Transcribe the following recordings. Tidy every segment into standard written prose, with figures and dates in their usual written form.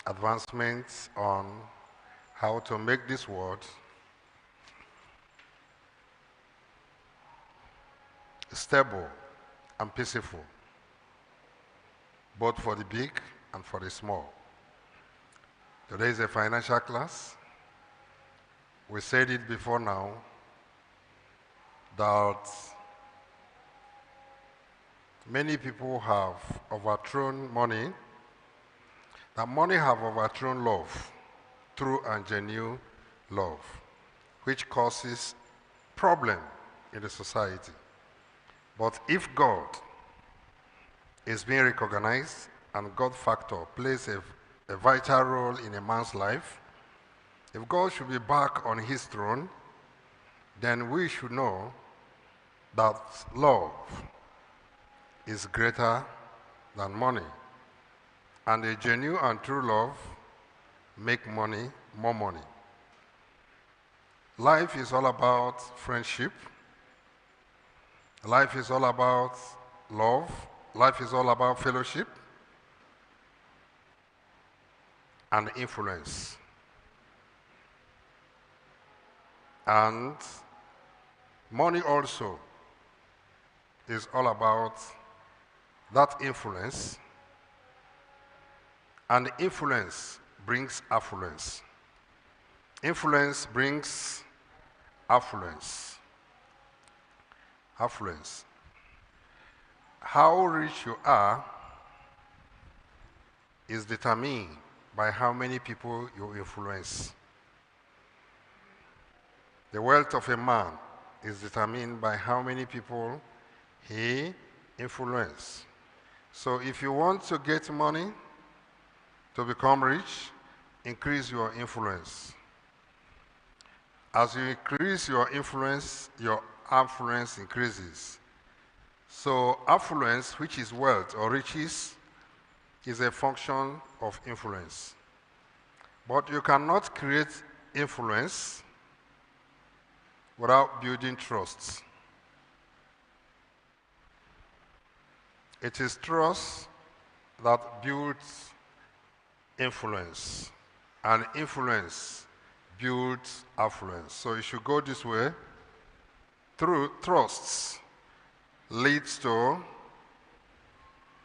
advancements on how to make this world stable and peaceful, both for the big and for the small. Today is a financial class. We said it before now that many people have overthrown money, that money have overthrown love, true and genuine love, which causes problem in the society. But if God is being recognized and God factor plays a vital role in a man's life, if God should be back on his throne, then we should know that love is greater than money. And a genuine and true love make money more money. Life is all about friendship. Life is all about love. Life is all about fellowship and influence. And money also is all about that influence, and influence brings affluence. Influence brings affluence. Affluence. How rich you are is determined by how many people you influence. The wealth of a man is determined by how many people he influences. So if you want to get money, to become rich, increase your influence. As you increase your influence increases. So affluence, which is wealth or riches, is a function of influence. But you cannot create influence without building trust. It is trust that builds influence, and influence builds affluence. So it should go this way. Through trusts leads to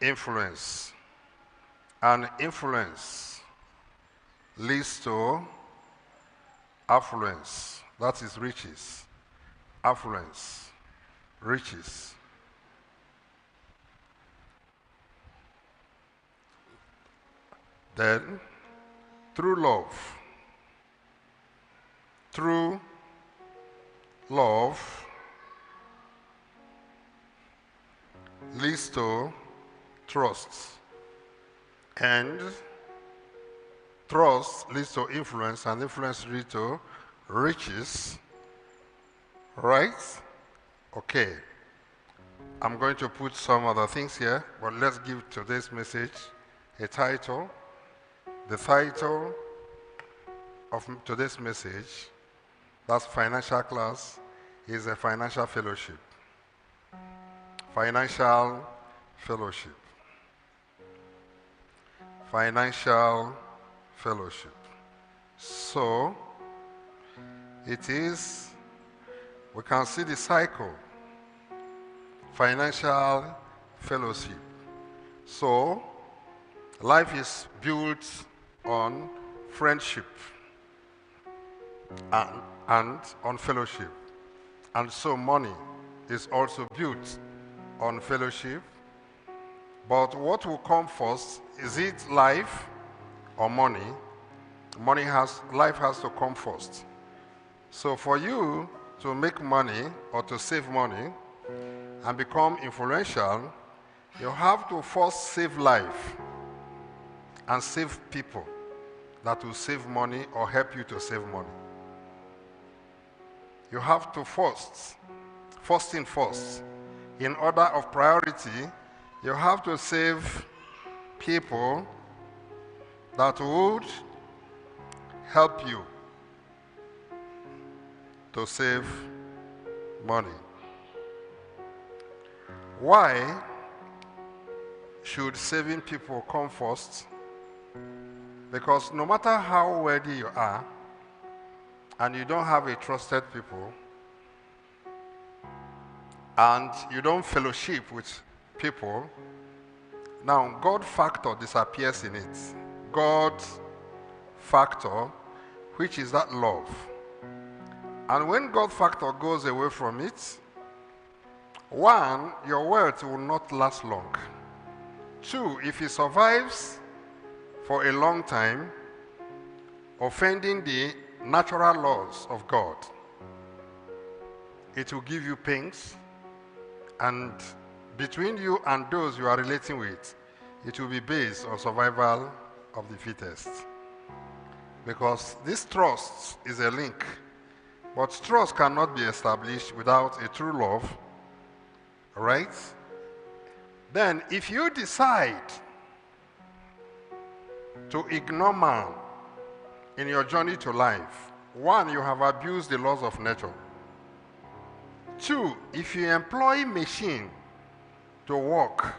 influence, and influence leads to affluence. That is riches. Affluence, riches. Then, through love leads to trust, and trust leads to influence, and influence leads to riches, right? Okay. I'm going to put some other things here, but let's give today's message a title. The title of today's message, that's financial class, is a financial fellowship. Financial fellowship. Financial fellowship. So, it is, we can see the cycle. Financial fellowship. So, life is built on friendship and on fellowship. And so money is also built on fellowship. But what will come first? Is it life or money? Life has to come first. So for you to make money or to save money and become influential, you have to first save life and save people that will save money or help you to save money. You have to first thing first, in order of priority, you have to save people that would help you to save money. Why should saving people come first? Because no matter how wealthy you are, and you don't have a trusted people, and you don't fellowship with people, now God factor disappears in it. God factor, which is that love. And when God factor goes away from it, one, your wealth will not last long. Two, if it survives for a long time, offending the natural laws of God, it will give you pains, and between you and those you are relating with, it will be based on survival of the fittest. Because this trust is a link, but trust cannot be established without a true love, right? Then if you decide to ignore man in your journey to life, one, you have abused the laws of nature. Two, if you employ machine to work,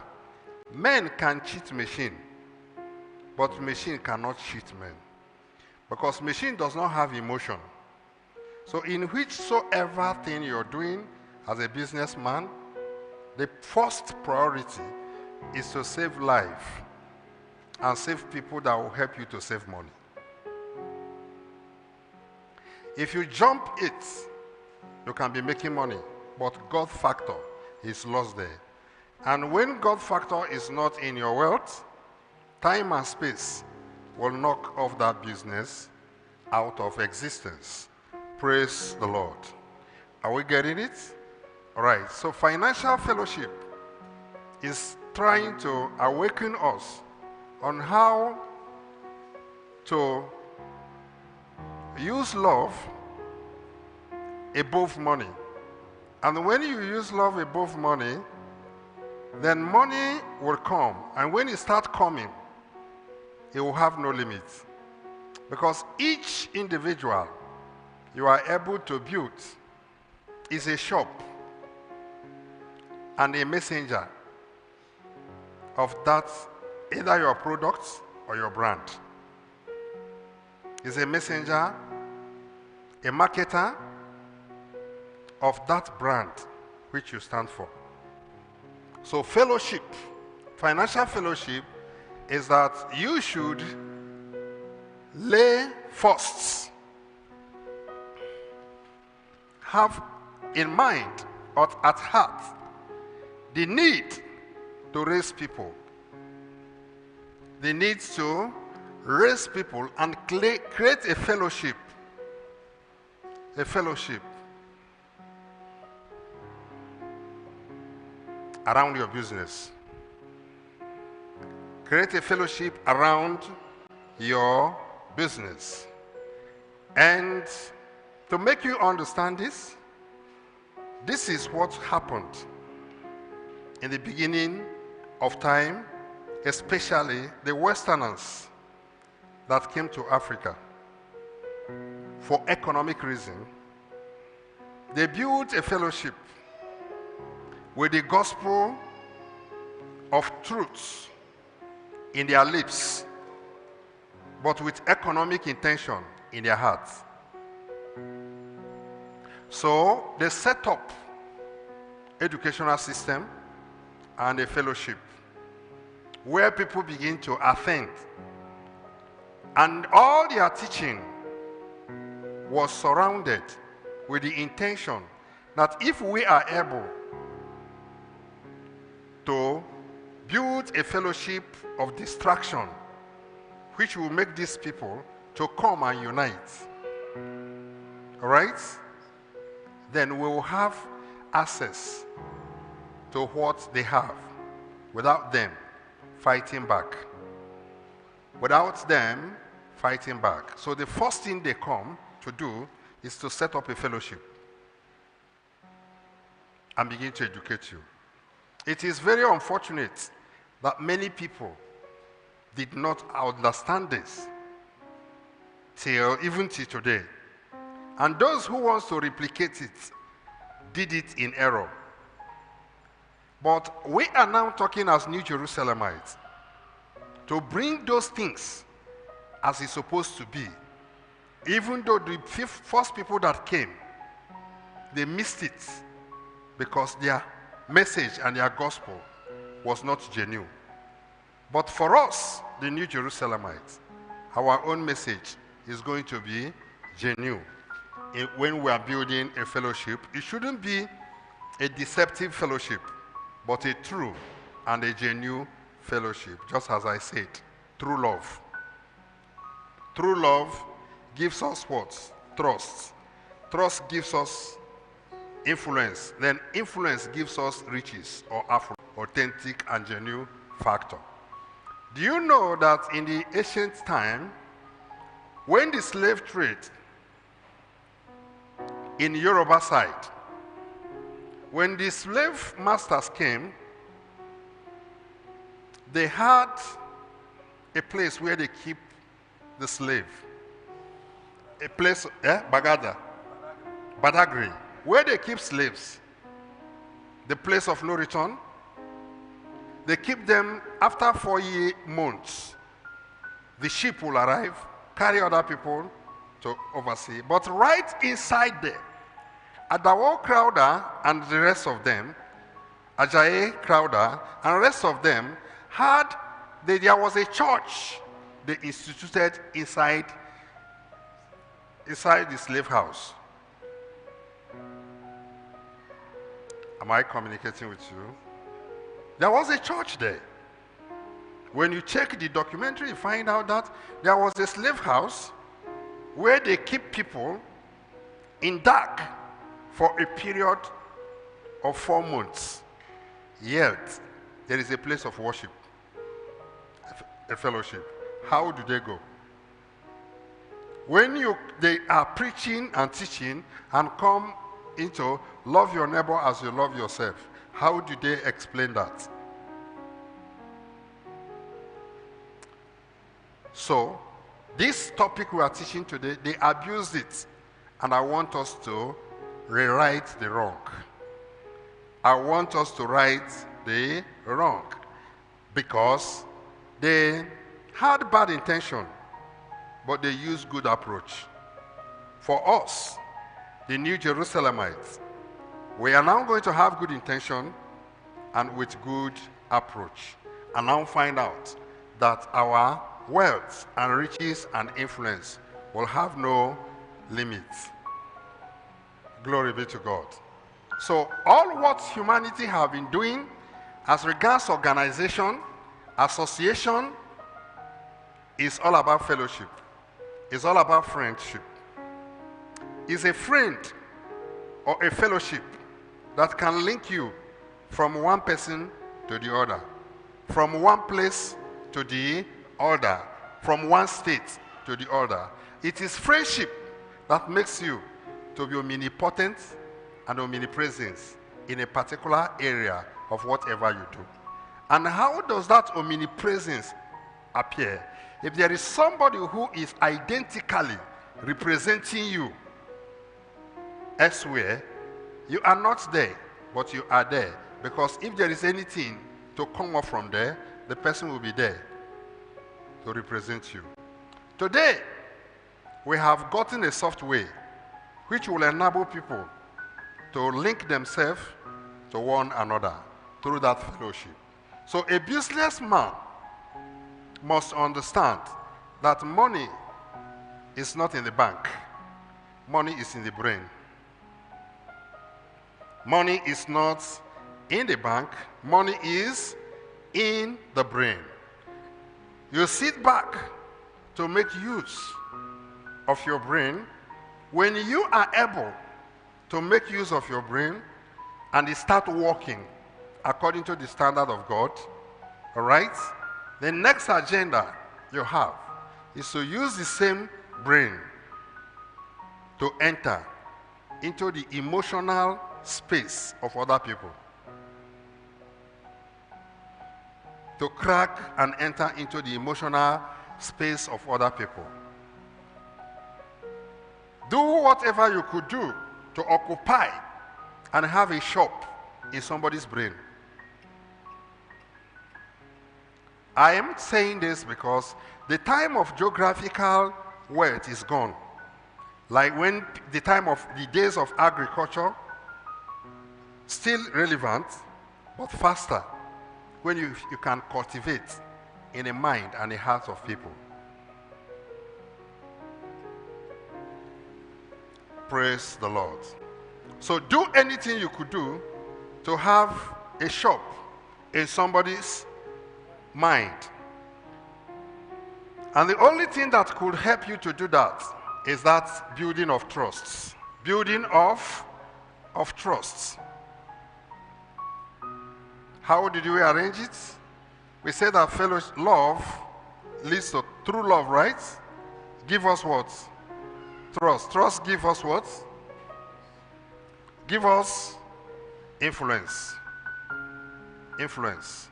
men can cheat machine, but machine cannot cheat men. Because machine does not have emotion. So in whichsoever thing you're doing as a businessman, the first priority is to save life and save people that will help you to save money. If you jump it, you can be making money, but God factor is lost there. And when God factor is not in your wealth, time and space will knock off that business out of existence. Praise the Lord. Are we getting it? All right, so financial fellowship is trying to awaken us on how to use love above money. And when you use love above money, then money will come. And when it starts coming, it will have no limit. Because each individual you are able to build is a shop and a messenger of that, either your product or your brand. Is a messenger, a marketer of that brand which you stand for. So fellowship, financial fellowship, is that you should lay first, have in mind or at heart the need to raise people. The need to raise people and create a fellowship. A fellowship around your business. Create a fellowship around your business. And to make you understand this, this is what happened in the beginning of time, especially the Westerners that came to Africa for economic reason. They built a fellowship with the gospel of truth in their lips, but with economic intention in their hearts. So they set up educational system and a fellowship where people begin to attend. And all their teaching was surrounded with the intention that if we are able to build a fellowship of distraction, which will make these people to come and unite, all right? Then we will have access to what they have without them fighting back. Without them fighting back. So the first thing they come to do is to set up a fellowship and begin to educate you. It is very unfortunate that many people did not understand this even till today. And those who want to replicate it did it in error. But we are now talking as New Jerusalemites to bring those things as it's supposed to be. Even though the first people that came, they missed it because their message and their gospel was not genuine. But for us, the New Jerusalemites, our own message is going to be genuine. When we are building a fellowship, it shouldn't be a deceptive fellowship, but a true and a genuine fellowship, just as I said, true love. True love gives us what? Trust. Trust gives us influence. Then influence gives us riches or authentic and genuine factor. Do you know that in the ancient time, when the slave trade in Yoruba side, when the slave masters came, they had a place where they keep the slave. A place, Badagry, where they keep slaves. The place of no return. They keep them after 4 months. The ship will arrive, carry other people to oversee. But right inside there, Adawo Crowder and the rest of them, Ajayi Crowder and the rest of them, there was a church they instituted inside the slave house. Am I communicating with you? There was a church there. When you check the documentary, you find out that there was a slave house where they keep people in dark for a period of 4 months. Yet, there is a place of worship, a fellowship. How do they go? When they are preaching and teaching and come into love your neighbor as you love yourself, how do they explain that? So, this topic we are teaching today, they abused it. And I want us to rewrite the wrong. I want us to right the wrong. Because they had bad intention, but they used good approach. For us, the New Jerusalemites, we are now going to have good intention and with good approach. And now find out that our wealth and riches and influence will have no limits. Glory be to God. So all what humanity have been doing as regards organization, association, is all about fellowship. It's all about friendship. It's a friend or a fellowship that can link you from one person to the other, from one place to the other, from one state to the other. It is friendship that makes you to be omnipotent and omnipresent in a particular area of whatever you do. And how does that omnipresence appear? If there is somebody who is identically representing you elsewhere, you are not there, but you are there. Because if there is anything to come up from there, the person will be there to represent you. Today, we have gotten a software which will enable people to link themselves to one another through that fellowship. So a businessman must understand that money is not in the bank. Money is in the brain. Money is not in the bank. Money is in the brain. You sit back to make use of your brain. When you are able to make use of your brain and you start working according to the standard of God, all right? The next agenda you have is to use the same brain to enter into the emotional space of other people. To crack and enter into the emotional space of other people. Do whatever you could do to occupy and have a shop in somebody's brain. I am saying this because the time of geographical wealth is gone. Like when the time of the days of agriculture, still relevant, but faster. When you can cultivate in the mind and the heart of people. Praise the Lord. So do anything you could do to have a shop in somebody's mind. And the only thing that could help you to do that is that building of trusts. Building of trusts. How did we arrange it? We said that fellowship, love leads to true love, right? Give us what? Trust. Trust give us what? Give us influence. Influence.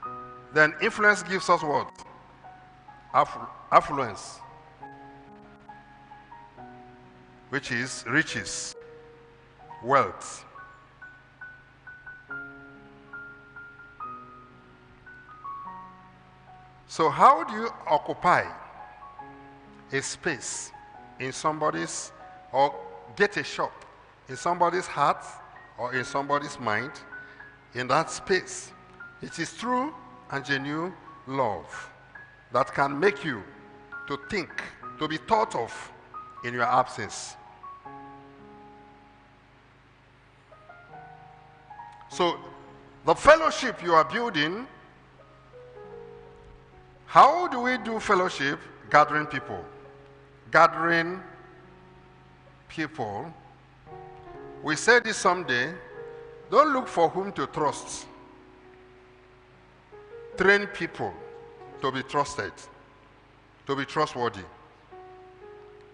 Then influence gives us what? Affluence. Which is riches. Wealth. So how do you occupy a space in somebody's, or get a shop in somebody's heart or in somebody's mind, in that space? It is true and genuine love that can make you to think, to be thought of in your absence. So the fellowship you are building, how do we do fellowship? Gathering people. Gathering people. We said this someday. Don't look for whom to trust. Train people to be trusted, to be trustworthy.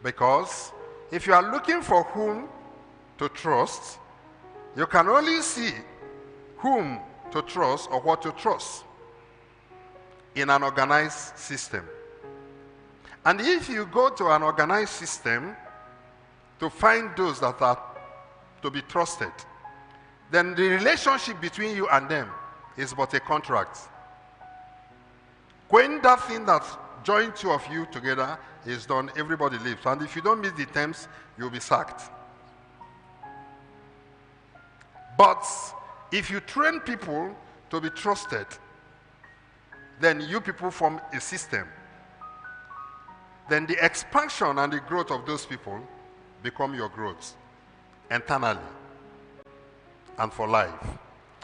Because if you are looking for whom to trust, you can only see whom to trust or what to trust in an organized system. And if you go to an organized system to find those that are to be trusted, then the relationship between you and them is but a contract. When that thing that joined two of you together is done, everybody leaves. And if you don't meet the terms, you'll be sacked. But if you train people to be trusted, then you people form a system. Then the expansion and the growth of those people become your growth internally and for life.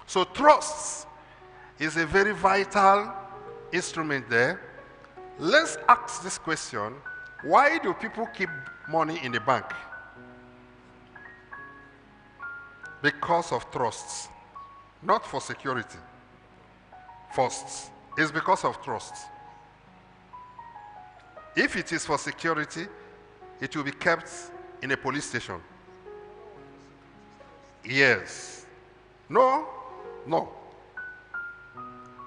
So trust is a very vital instrument there. Let's ask this question: why do people keep money in the bank? Because of trusts, not for security. First, it's because of trust. If it is for security, it will be kept in a police station. Yes. No.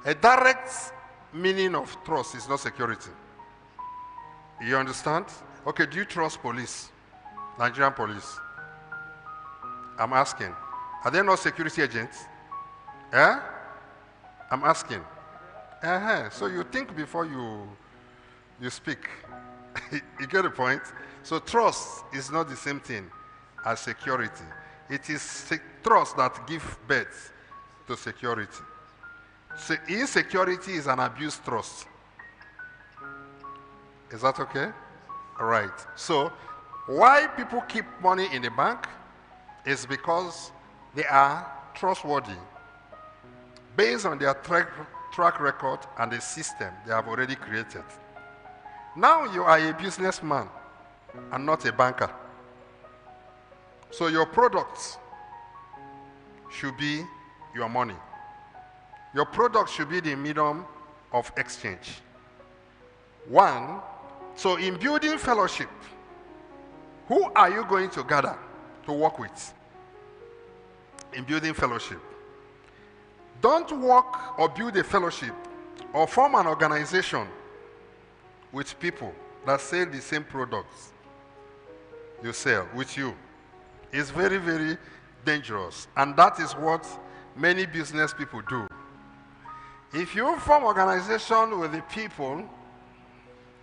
A direct meaning of trust is not security. You understand? Okay, do you trust police? Nigerian police? I'm asking. Are they not security agents? Eh? I'm asking. So you think before you speak. You get the point? So trust is not the same thing as security. It is trust that gives birth to security. So insecurity is an abused trust. Is that okay? All right. So why people keep money in the bank is because they are trustworthy based on their track record and the system they have already created. Now you are a businessman and not a banker. So your products should be your money. Your product should be the medium of exchange. One, so in building fellowship, who are you going to gather to work with? In building fellowship, don't work or build a fellowship or form an organization with people that sell the same products you sell with you. It's very, very dangerous. And that is what many business people do. If you form organization with the people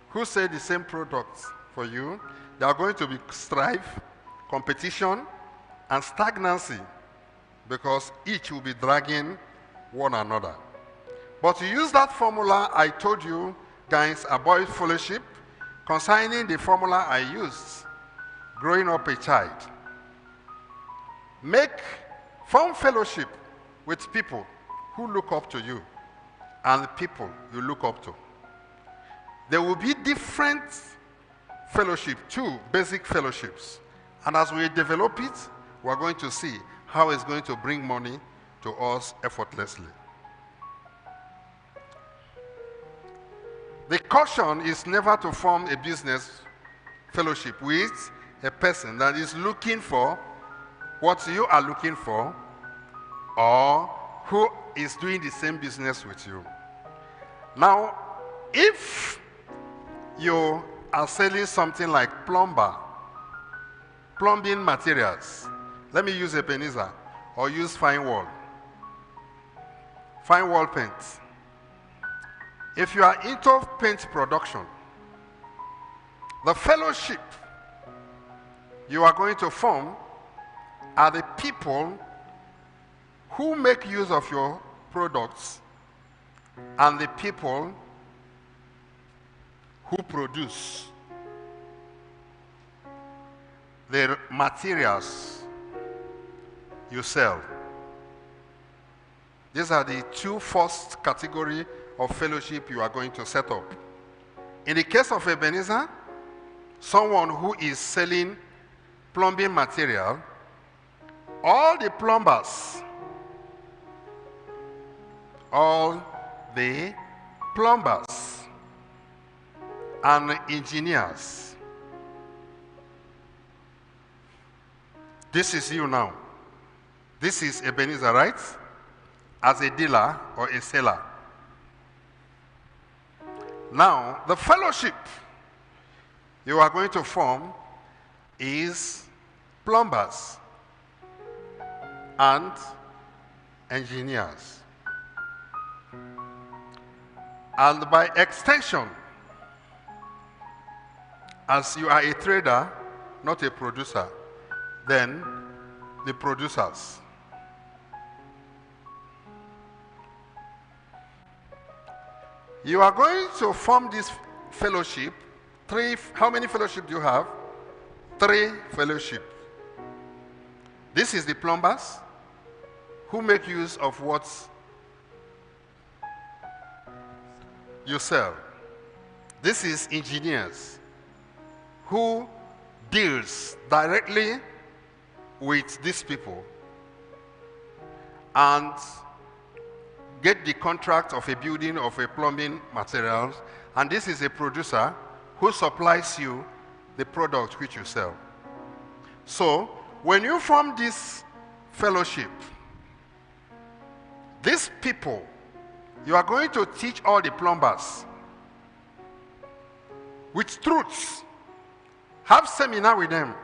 who say the same products for you, there are going to be strife, competition, and stagnancy because each will be dragging one another. But to use that formula I told you, guys, about fellowship, concerning the formula I used, growing up a child, form fellowship with people who look up to you and the people you look up to. There will be different fellowship, 2 basic fellowships. And as we develop it, we're going to see how it's going to bring money to us effortlessly. The caution is never to form a business fellowship with a person that is looking for what you are looking for or who is doing the same business with you. Now, if you are selling something like plumbing materials, let me use Ebenezer or use fine wall paint. If you are into paint production, the fellowship you are going to form are the people who make use of your products and the people who produce the materials you sell. These are the 2 first category of fellowship you are going to set up. In the case of Ebenezer, someone who is selling plumbing material, all the plumbers and engineers. This is you now. This is Ebenezer, right? As a dealer or a seller. Now, the fellowship you are going to form is plumbers and engineers. And by extension, as you are a trader, not a producer, then the producers. You are going to form this fellowship. How many fellowship do you have? 3 fellowship. This is the plumbers who make use of what you sell. This is engineers who deals directly with these people and get the contract of a building of a plumbing materials, and this is a producer who supplies you the product which you sell. So when you form this fellowship, these people, you are going to teach all the plumbers with truths. Have seminar with them.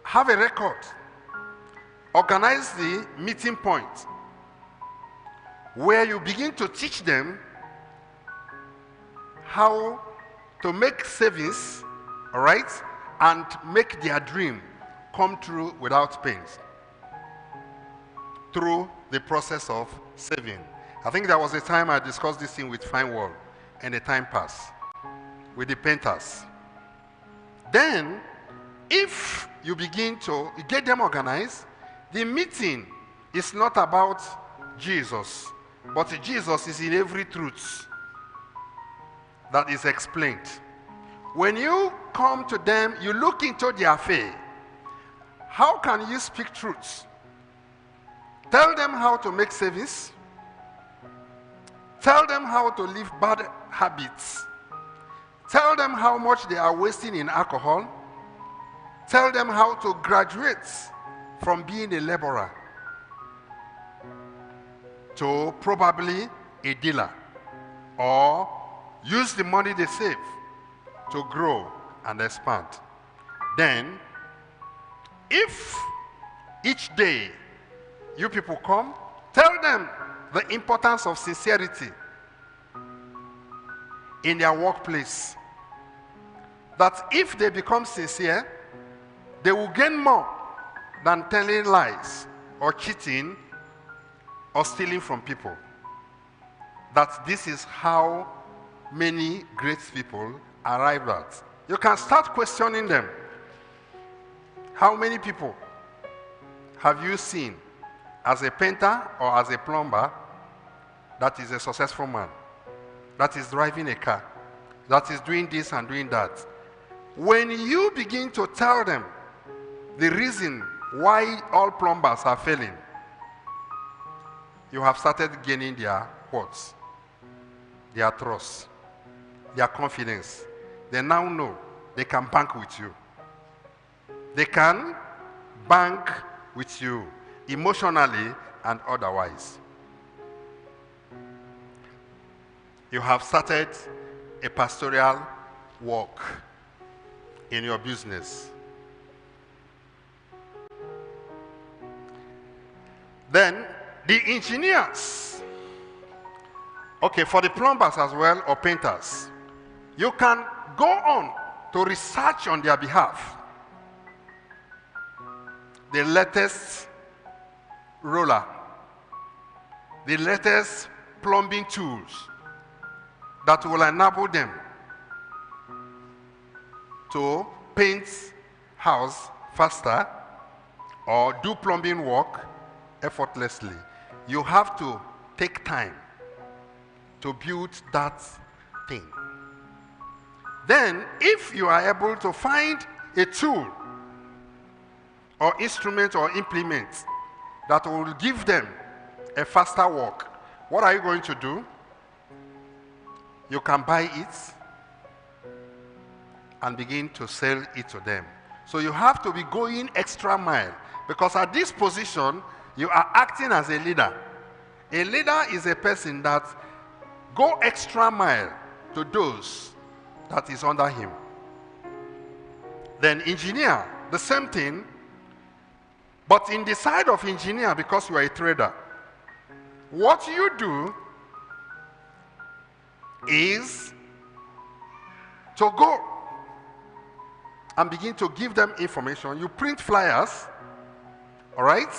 Have a record. Organize the meeting point where you begin to teach them how to make savings, all right, and make their dream come true without pain through the process of saving. I think there was a time I discussed this thing with Fine Wall, and the time passed with the painters. Then, if you begin to get them organized, the meeting is not about Jesus, but Jesus is in every truth that is explained. When you come to them, you look into their faith. How can you speak truth? Tell them how to make savings. Tell them how to leave bad habits. Tell them how much they are wasting in alcohol. Tell them how to graduate from being a laborer to probably a dealer, or use the money they save to grow and expand. Then, if each day you people come, tell them the importance of sincerity in their workplace. That if they become sincere, they will gain more than telling lies or cheating or stealing from people. That this is how many great people arrive at. You can start questioning them. How many people have you seen as a painter or as a plumber that is a successful man, that is driving a car, that is doing this and doing that? When you begin to tell them the reason why all plumbers are failing, you have started gaining their what? Their trust, their confidence. They now know they can bank with you. They can bank with you emotionally and otherwise. You have started a pastoral work in your business. Then the engineers, okay, for the plumbers as well or painters, you can go on to research on their behalf the latest roller, the latest plumbing tools that will enable them to paint house faster or do plumbing work effortlessly. You have to take time to build that thing. Then, if you are able to find a tool or instrument or implement that will give them a faster work, what are you going to do? You can buy it and begin to sell it to them. So you have to be going extra mile, because at this position, you are acting as a leader. A leader is a person that go extra mile to those that is under him. Then engineer, the same thing, but in the side of engineer, because you are a trader, what you do is to go and begin to give them information. You print flyers, all right,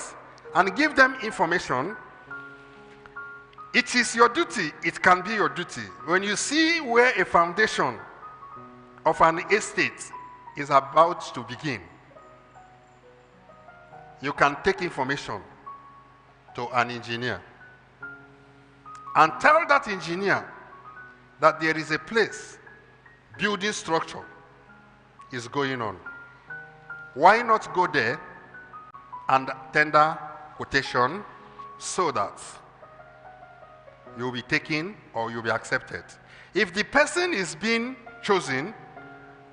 and give them information. It is your duty, it can be your duty. When you see where a foundation of an estate is about to begin, you can take information to an engineer and tell that engineer that there is a place, building structure is going on. Why not go there and tender quotation so that you'll be taken or you'll be accepted? If the person is being chosen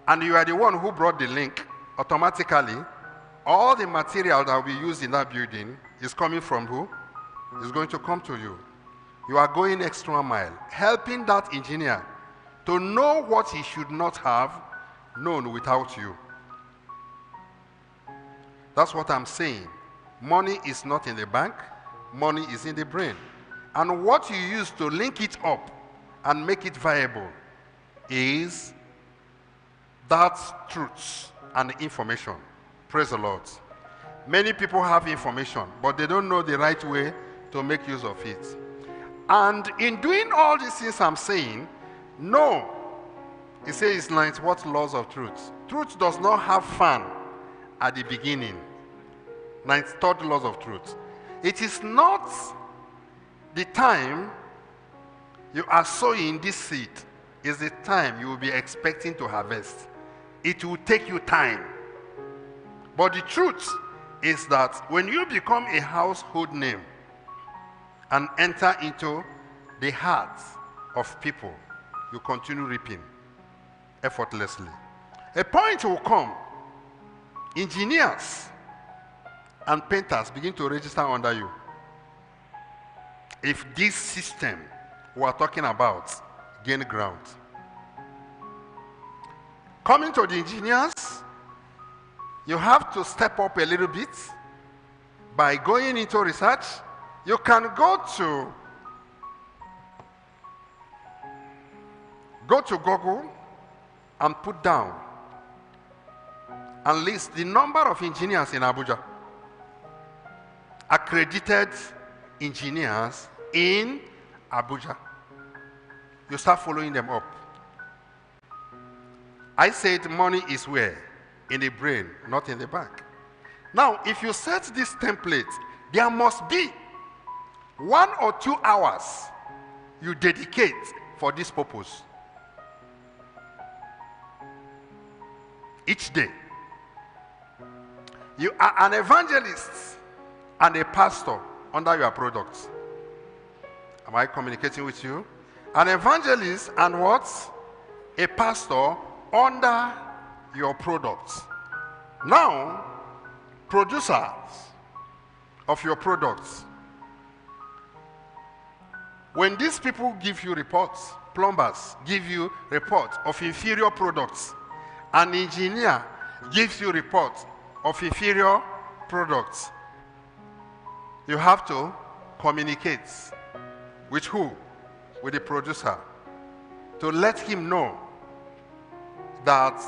and you are the one who brought the link, automatically all the material that will be used in that building is coming from who? Is going to come to you. You are going extra mile, helping that engineer to know what he should not have known without you. That's what I'm saying. Money is not in the bank, money is in the brain. And what you use to link it up and make it viable is that truth and information. Praise the Lord. Many people have information, but they don't know the right way to make use of it. And in doing all these things I'm saying, no. He says, it's what laws of truth. Truth does not have fun at the beginning. Ninth, third laws of truth. It is not the time you are sowing this seed is the time you will be expecting to harvest. It will take you time. But the truth is that when you become a household name and enter into the hearts of people, you continue reaping effortlessly. A point will come, engineers and painters begin to register under you. If this system we are talking about gain ground. Coming to the engineers, you have to step up a little bit by going into research. You can go to Go to Google and put down and list the number of engineers in Abuja. Accredited engineers in Abuja. You start following them up. I said money is where? In the brain, not in the bank. Now, if you set this template, there must be 1 or 2 hours you dedicate for this purpose. Each day. You are an evangelist and a pastor under your products. Am I communicating with you? An evangelist and what? A pastor under your products. Now, producers of your products. When these people give you reports, plumbers give you reports of inferior products, an engineer gives you reports of inferior products, you have to communicate with who? With the producer, to let him know that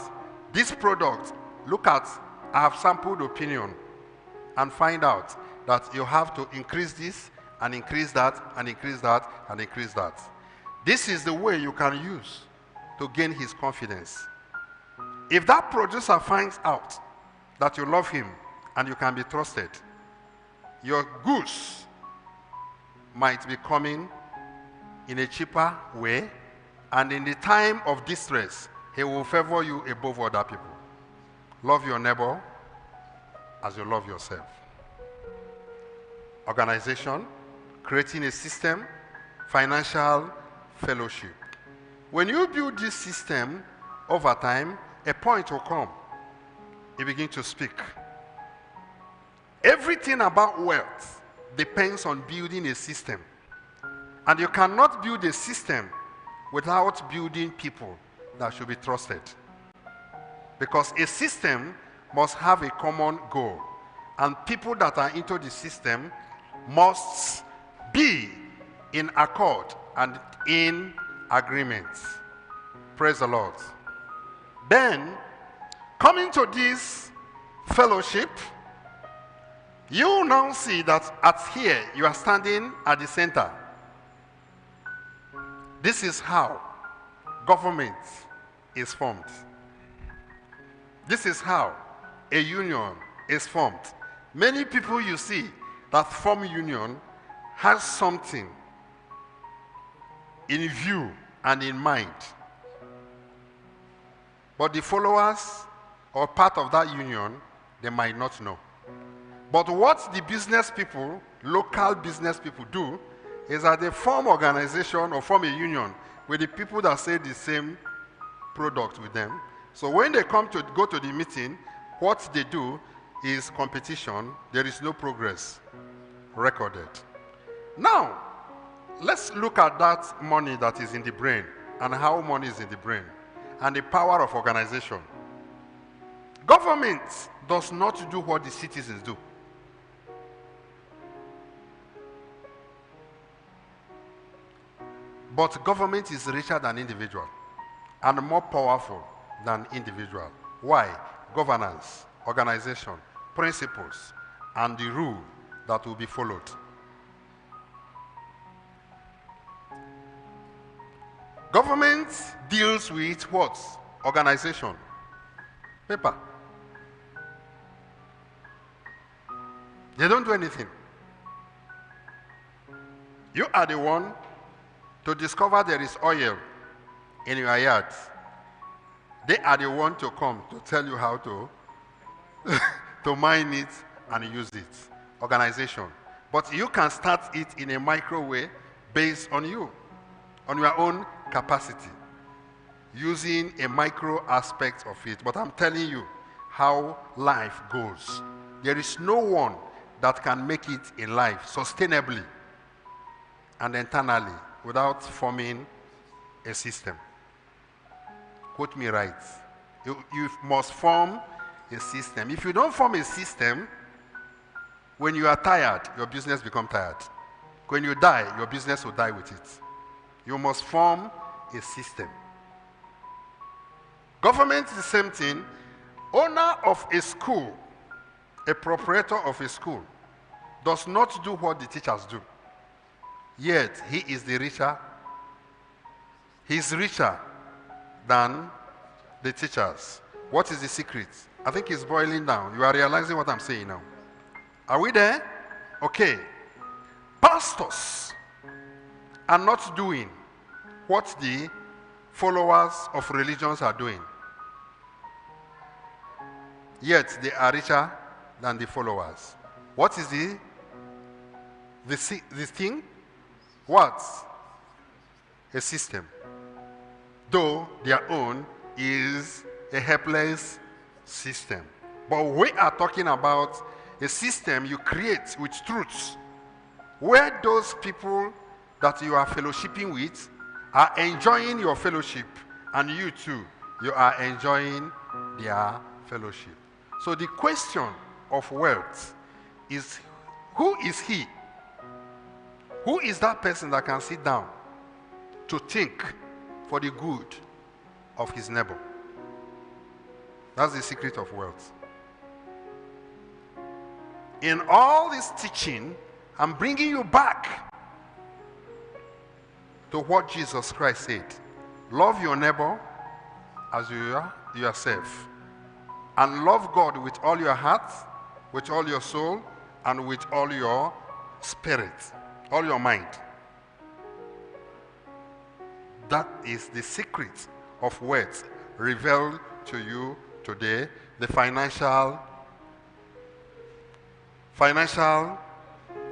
this product, look at, I have sampled opinion, and find out that you have to increase this and increase that and increase that and increase that. This is the way you can use to gain his confidence. If that producer finds out that you love him and you can be trusted, your goods might be coming in a cheaper way, and in the time of distress, he will favor you above other people. Love your neighbor as you love yourself. Organization, creating a system, financial fellowship. When you build this system over time, a point will come. You begin to speak. Everything about wealth depends on building a system. And you cannot build a system without building people that should be trusted. Because a system must have a common goal. And people that are into the system must be in accord and in agreement. Praise the Lord. Then, coming to this fellowship, you now see that at here, you are standing at the center. This is how government is formed. This is how a union is formed. Many people you see that form union has something in view and in mind. But the followers or part of that union, they might not know. But what the business people, local business people do, is that they form organization or form a union with the people that say the same product with them. So when they come to go to the meeting, what they do is competition. There is no progress recorded. Now, let's look at that money that is in the brain and how money is in the brain and the power of organization. Government does not do what the citizens do. But government is richer than individual and more powerful than individual. Why? Governance, organization, principles, and the rule that will be followed. Government deals with what? Organization. Paper. They don't do anything. You are the one to discover there is oil in your yard. They are the one to come to tell you how to to mine it and use it. Organization. But you can start it in a micro way based on you, on your own capacity, using a micro aspect of it. But I'm telling you how life goes. There is no one that can make it in life sustainably and internally without forming a system. Quote me right. You must form a system. If you don't form a system, when you are tired, your business becomes tired. When you die, your business will die with it. You must form a system. Government is the same thing. Owner of a school, a proprietor of a school, does not do what the teachers do. Yet he is the richer. He is richer than the teachers. What is the secret? I think it's boiling down. You are realizing what I'm saying now. Are we there? Okay. Pastors are not doing what the followers of religions are doing. Yet they are richer than the followers. What is the thing? What? A system. Though their own is a helpless system. But we are talking about a system you create with truths, where those people that you are fellowshipping with are enjoying your fellowship, and you too, you are enjoying their fellowship. So the question of wealth is, who is he? Who is that person that can sit down to think for the good of his neighbor? That's the secret of wealth. In all this teaching, I'm bringing you back to what Jesus Christ said. Love your neighbor as you are yourself. And love God with all your heart, with all your soul, and with all your spirit, all your mind. That is the secret of wealth revealed to you today, the financial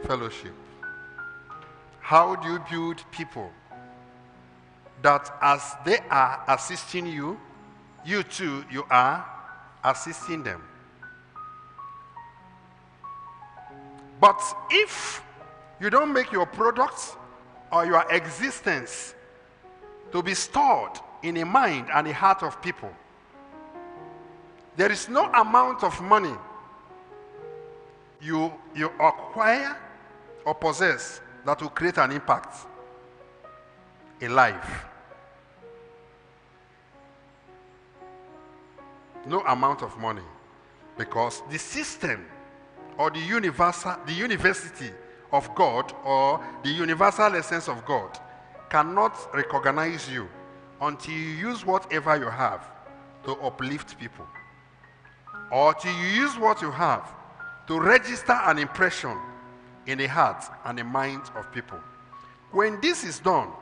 fellowship. How do you build people that as they are assisting you, you too, you are assisting them? But if you don't make your products or your existence to be stored in a mind and a heart of people, there is no amount of money you acquire or possess that will create an impact in life. No amount of money, because the system or the university of God or the universal essence of God cannot recognize you until you use whatever you have to uplift people, or till you use what you have to register an impression in the heart and the mind of people. When this is done,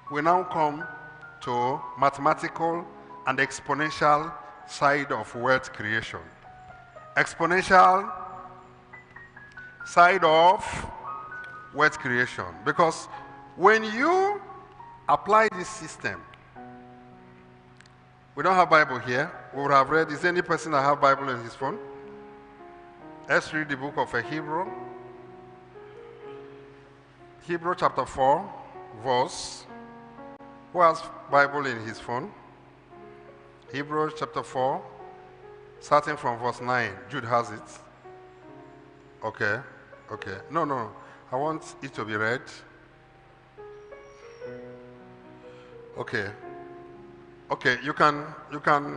we now come to mathematical and exponential side of wealth creation. Exponential side of wealth creation. Because when you apply this system, we don't have Bible here. We would have read. Is there any person that have Bible in his phone? Let's read the book of Hebrew. Hebrew chapter 4, verse. Who has Bible in his phone? Hebrew chapter 4, starting from verse 9. Jude has it. Okay. No. I want it to be read. Okay, you can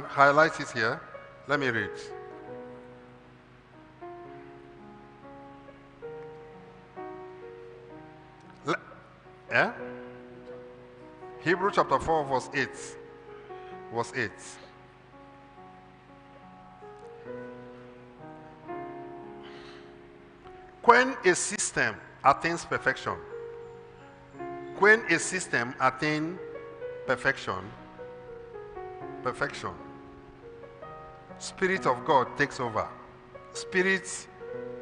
highlight it here. Let me read. Hebrew chapter 4, verse 8. Verse 8. When a system attains perfection, Spirit of God takes over. Spirit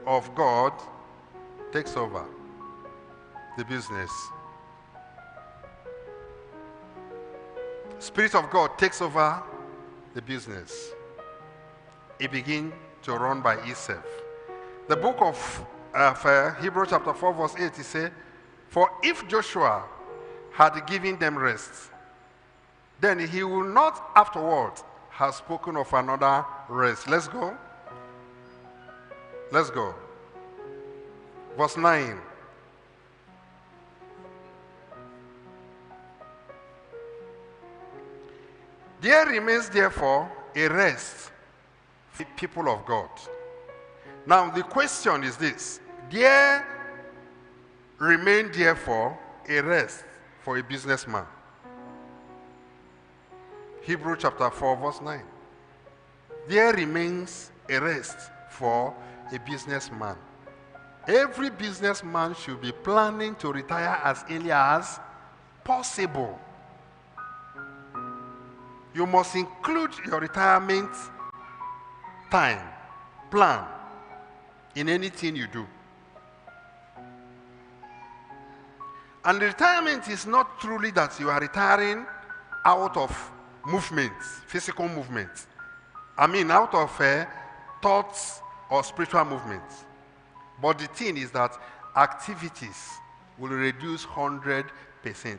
of God takes over the business. Spirit of God takes over the business. It begins to run by itself. The book of Hebrews chapter 4 verse 8, he said, for if Joshua had given them rest, then he will not afterward have spoken of another rest. Let's go. Verse 9. There remains therefore a rest for the people of God. Now the question is this: there remain therefore a rest for a businessman. Hebrews chapter 4 verse 9. There remains a rest for a businessman. Every businessman should be planning to retire as early as possible. You must include your retirement time, plan, in anything you do. And retirement is not truly that you are retiring out of movement, physical movement. I mean out of thoughts or spiritual movements. But the thing is that activities will reduce 100%.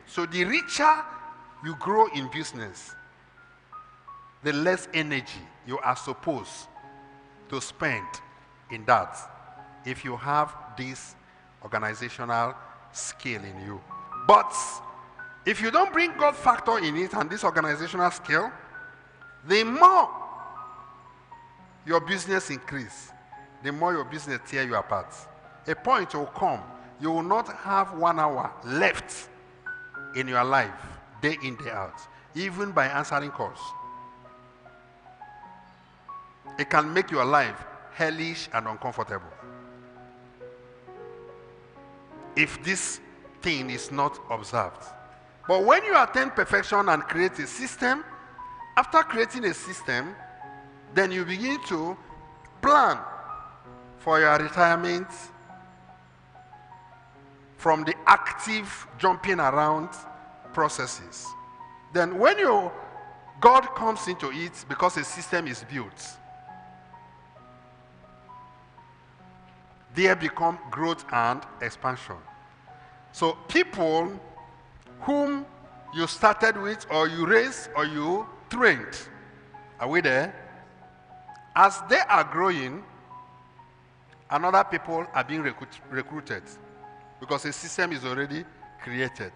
So the richer you grow in business, the less energy you are supposed to spend in that if you have this organizational skill in you. But if you don't bring God factor in it and this organizational skill, the more your business increase, the more your business tear you apart. A point will come, you will not have 1 hour left in your life, day in, day out, even by answering calls. It can make your life hellish and uncomfortable if this thing is not observed. But when you attain perfection and create a system, after creating a system, then you begin to plan for your retirement from the active jumping around processes. Then when God comes into it, because a system is built, there become growth and expansion. So people whom you started with, or you raised, or you trained, are we there? As they are growing, another people are being recruited because a system is already created.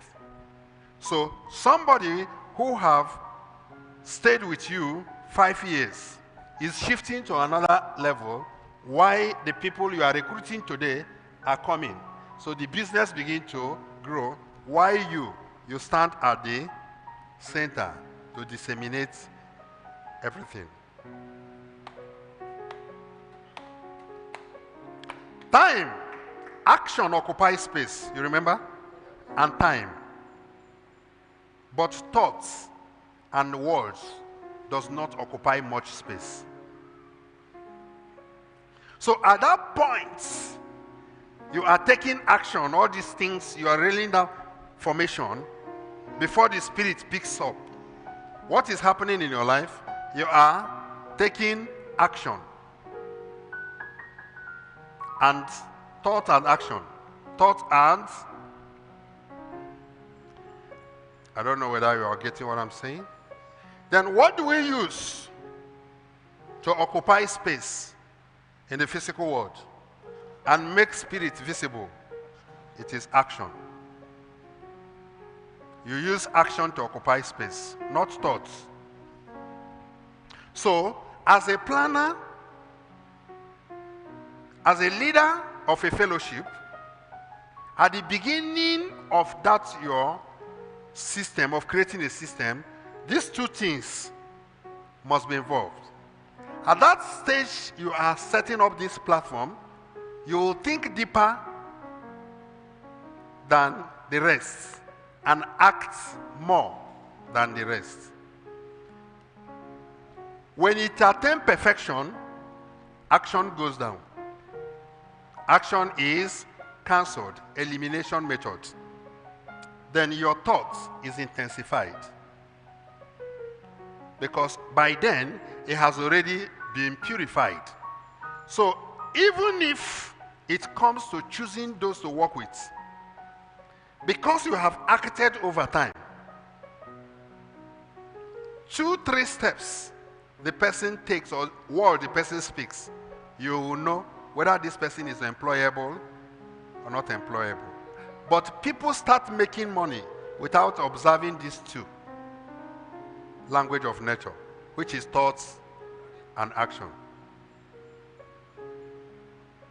So somebody who have stayed with you 5 years is shifting to another level. Why the people you are recruiting today are coming. So the business begin to grow. Why you stand at the center to disseminate everything. Time, action occupies space, you remember? And time. But thoughts and words does not occupy much space. So at that point, you are taking action, all these things, you are railing down formation before the spirit picks up. What is happening in your life? You are taking action. And thought and action. Thought and... I don't know whether you are getting what I'm saying. Then what do we use to occupy space in the physical world and make spirit visible? It is action. You use action to occupy space, not thoughts. So, as a planner, as a leader of a fellowship, at the beginning of that your system, of creating a system, these two things must be involved. At that stage you are setting up this platform, you will think deeper than the rest and act more than the rest. When it attains perfection, action goes down. Action is cancelled, elimination method. Then your thought is intensified. Because by then, it has already been purified. So even if it comes to choosing those to work with, because you have acted over time, 2-3 steps the person takes or word the person speaks, you will know whether this person is employable or not employable. But people start making money without observing these two. language of nature, which is thoughts and action.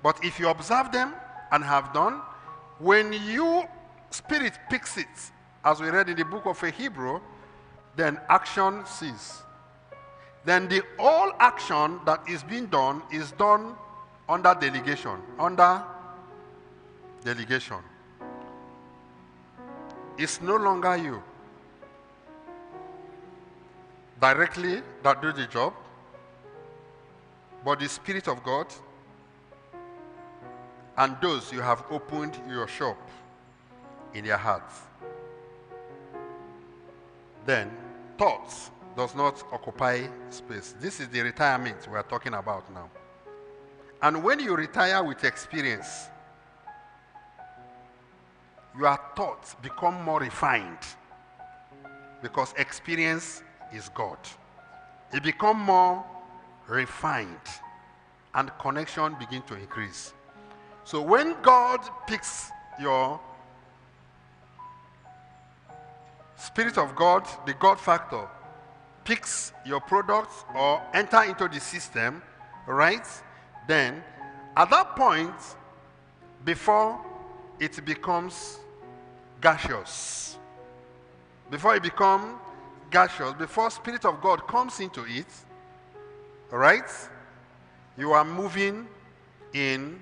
But if you observe them and have done, when you spirit picks it, as we read in the book of Hebrew, then action ceases. Then the all action that is being done is done under delegation. Under delegation. It's no longer you directly that do the job, but the Spirit of God and those you have opened your shop in their hearts. Then thoughts does not occupy space. This is the retirement we are talking about now. And when you retire with experience, your thoughts become more refined because experience is God. It becomes more refined and connection begin to increase. So when God picks your Spirit of God, the God factor, picks your products or enter into the system, right? Then at that point, before it becomes gaseous, before Spirit of God comes into it, right? You are moving in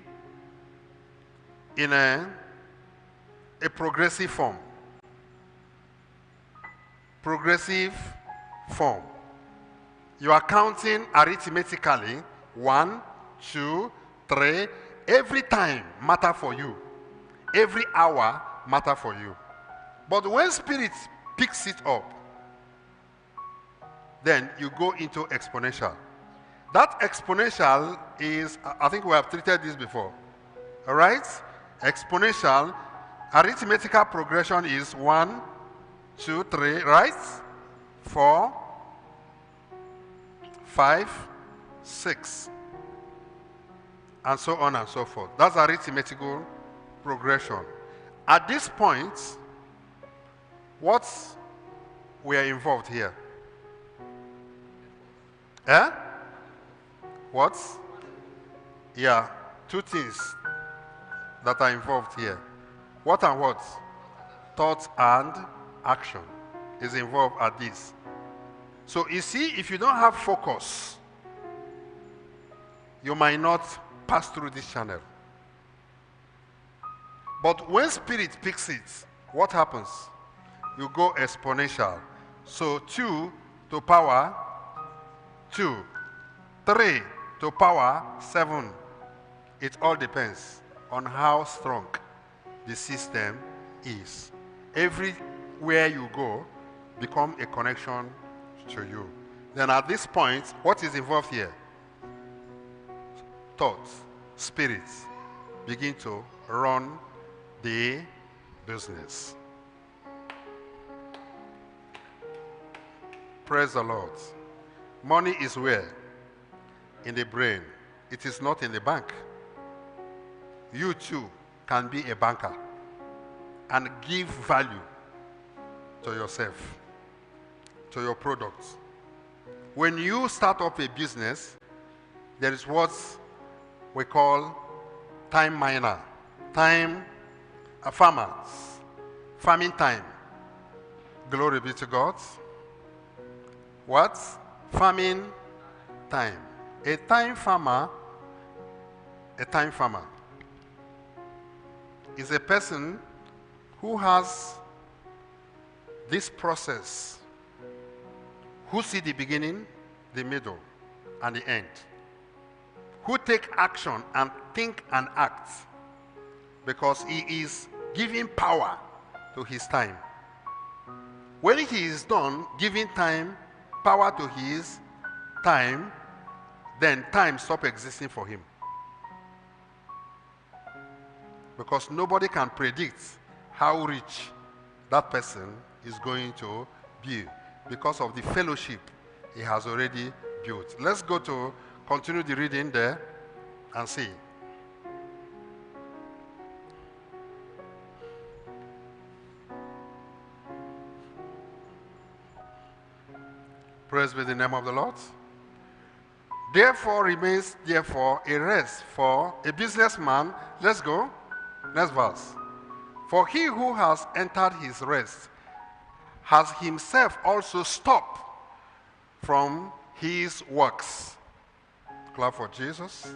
a progressive form. Progressive form. You are counting arithmetically 1, 2, 3. Every time matter for you. Every hour matter for you. But when Spirit picks it up, then you go into exponential. That exponential is, I think we have treated this before. All right? Exponential, arithmetical progression is 1, 2, 3, right? 4, 5, 6. And so on and so forth. That's arithmetical progression. At this point, what we are involved here? Eh? What? Yeah, two things that are involved here. What and what? Thought and action is involved at this. So you see, if you don't have focus, you might not pass through this channel. But when Spirit picks it, what happens? You go exponential. So 2 to power 2, 3 to power 7. It all depends on how strong the system is. Everywhere you go, become a connection to you. Then at this point, what is involved here? Thoughts, spirits begin to run the business. Praise the Lord. Money is where? In the brain. It is not in the bank. You too can be a banker and give value to yourself, to your products. When you start up a business, there is what we call time miner, farmers, farming time. Glory be to God. What? Farming time. A time farmer is a person who has this process, who see the beginning, the middle, and the end, who take action and think and act because he is giving power to his time. When he is done giving power to his time, then time stops existing for him. Because nobody can predict how rich that person is going to be because of the fellowship he has already built. Let's go to continue the reading there and see. Praise be the name of the Lord. Therefore remains therefore a rest for a businessman. Let's go. Next verse. For he who has entered his rest has himself also stopped from his works. Clap for Jesus.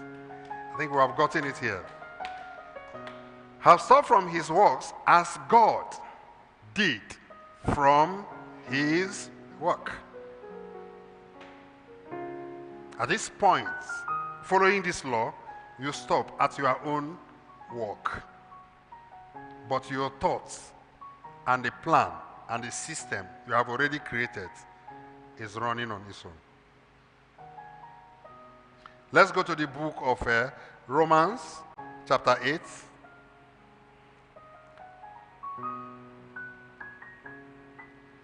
I think we have gotten it here. Have stopped from his works as God did from his work. At this point, following this law, you stop at your own work. But your thoughts and the plan and the system you have already created is running on its own. Let's go to the book of Romans, chapter 8.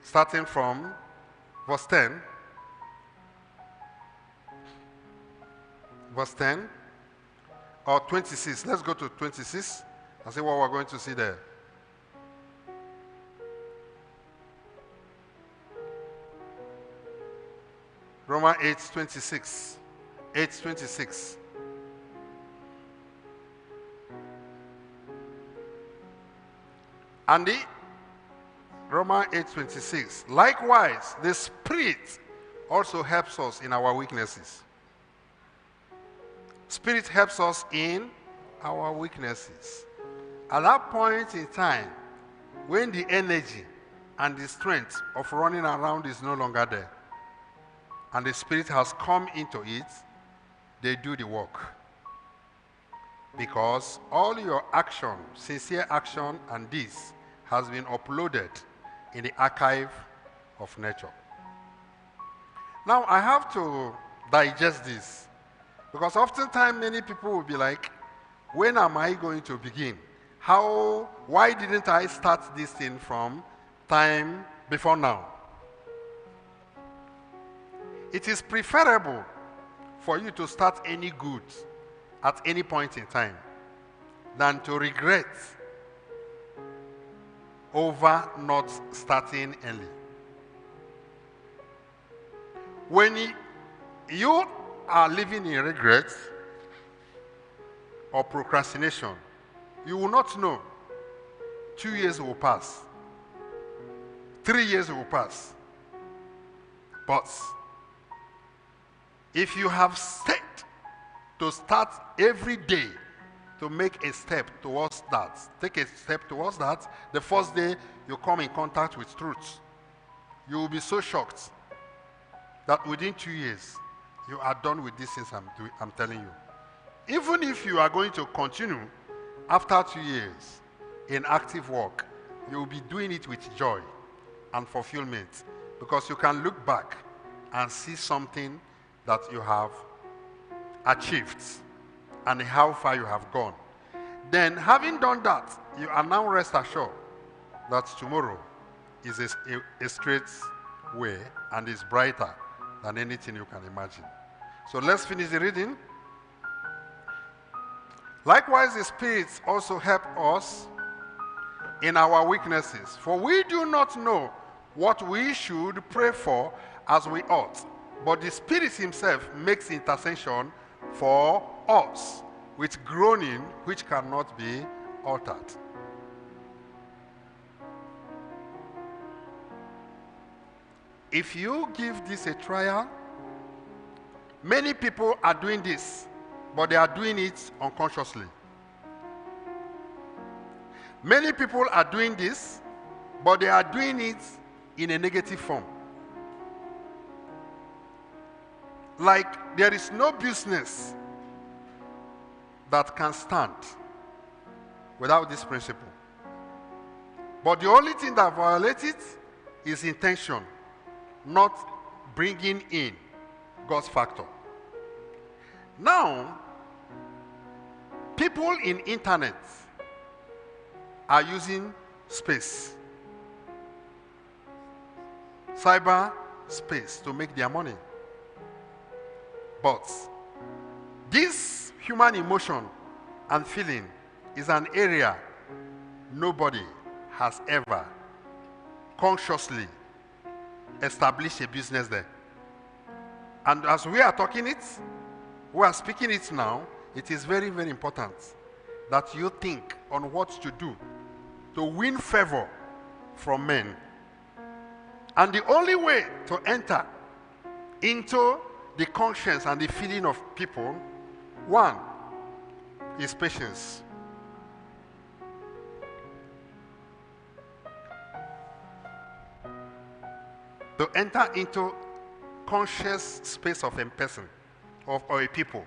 Starting from verse 10. Verse 10 or 26. Let's go to 26 and see what we're going to see there. Romans 8:26. 8:26. And the Romans 8:26. Likewise, the Spirit also helps us in our weaknesses. Spirit helps us in our weaknesses. At that point in time, when the energy and the strength of running around is no longer there, and the Spirit has come into it, they do the work. Because all your action, sincere action, and this has been uploaded in the archive of nature. Now, I have to digest this. Because oftentimes many people will be like, when am I going to begin? Why didn't I start this thing from time before now? It is preferable for you to start any good at any point in time than to regret over not starting early. When you are living in regret or procrastination, you will not know. 2 years will pass. 3 years will pass. But if you have set to start every day to make a step towards that, take a step towards that, the first day you come in contact with truth, you will be so shocked that within 2 years, you are done with these things I'm telling you. Even if you are going to continue after 2 years in active work, you will be doing it with joy and fulfillment, because you can look back and see something that you have achieved and how far you have gone. Then, having done that, you are now rest assured that tomorrow is a straight way and is brighter than anything you can imagine. So let's finish the reading. Likewise, the Spirit also help us in our weaknesses, for we do not know what we should pray for as we ought, but the Spirit himself makes intercession for us with groaning which cannot be uttered. If you give this a trial, many people are doing this, but they are doing it unconsciously. Many people are doing this, but they are doing it in a negative form. Like there is no business that can stand without this principle. But the only thing that violates it is intention, not bringing in God's factor. Now, people in internet are using space, cyber space, to make their money. But this human emotion and feeling is an area nobody has ever consciously established a business there. And as we are talking it, we are speaking it now, it is very, very important that you think on what to do to win favor from men. And the only way to enter into the conscience and the feeling of people, one, is patience. To enter into conscious space of a person or a people,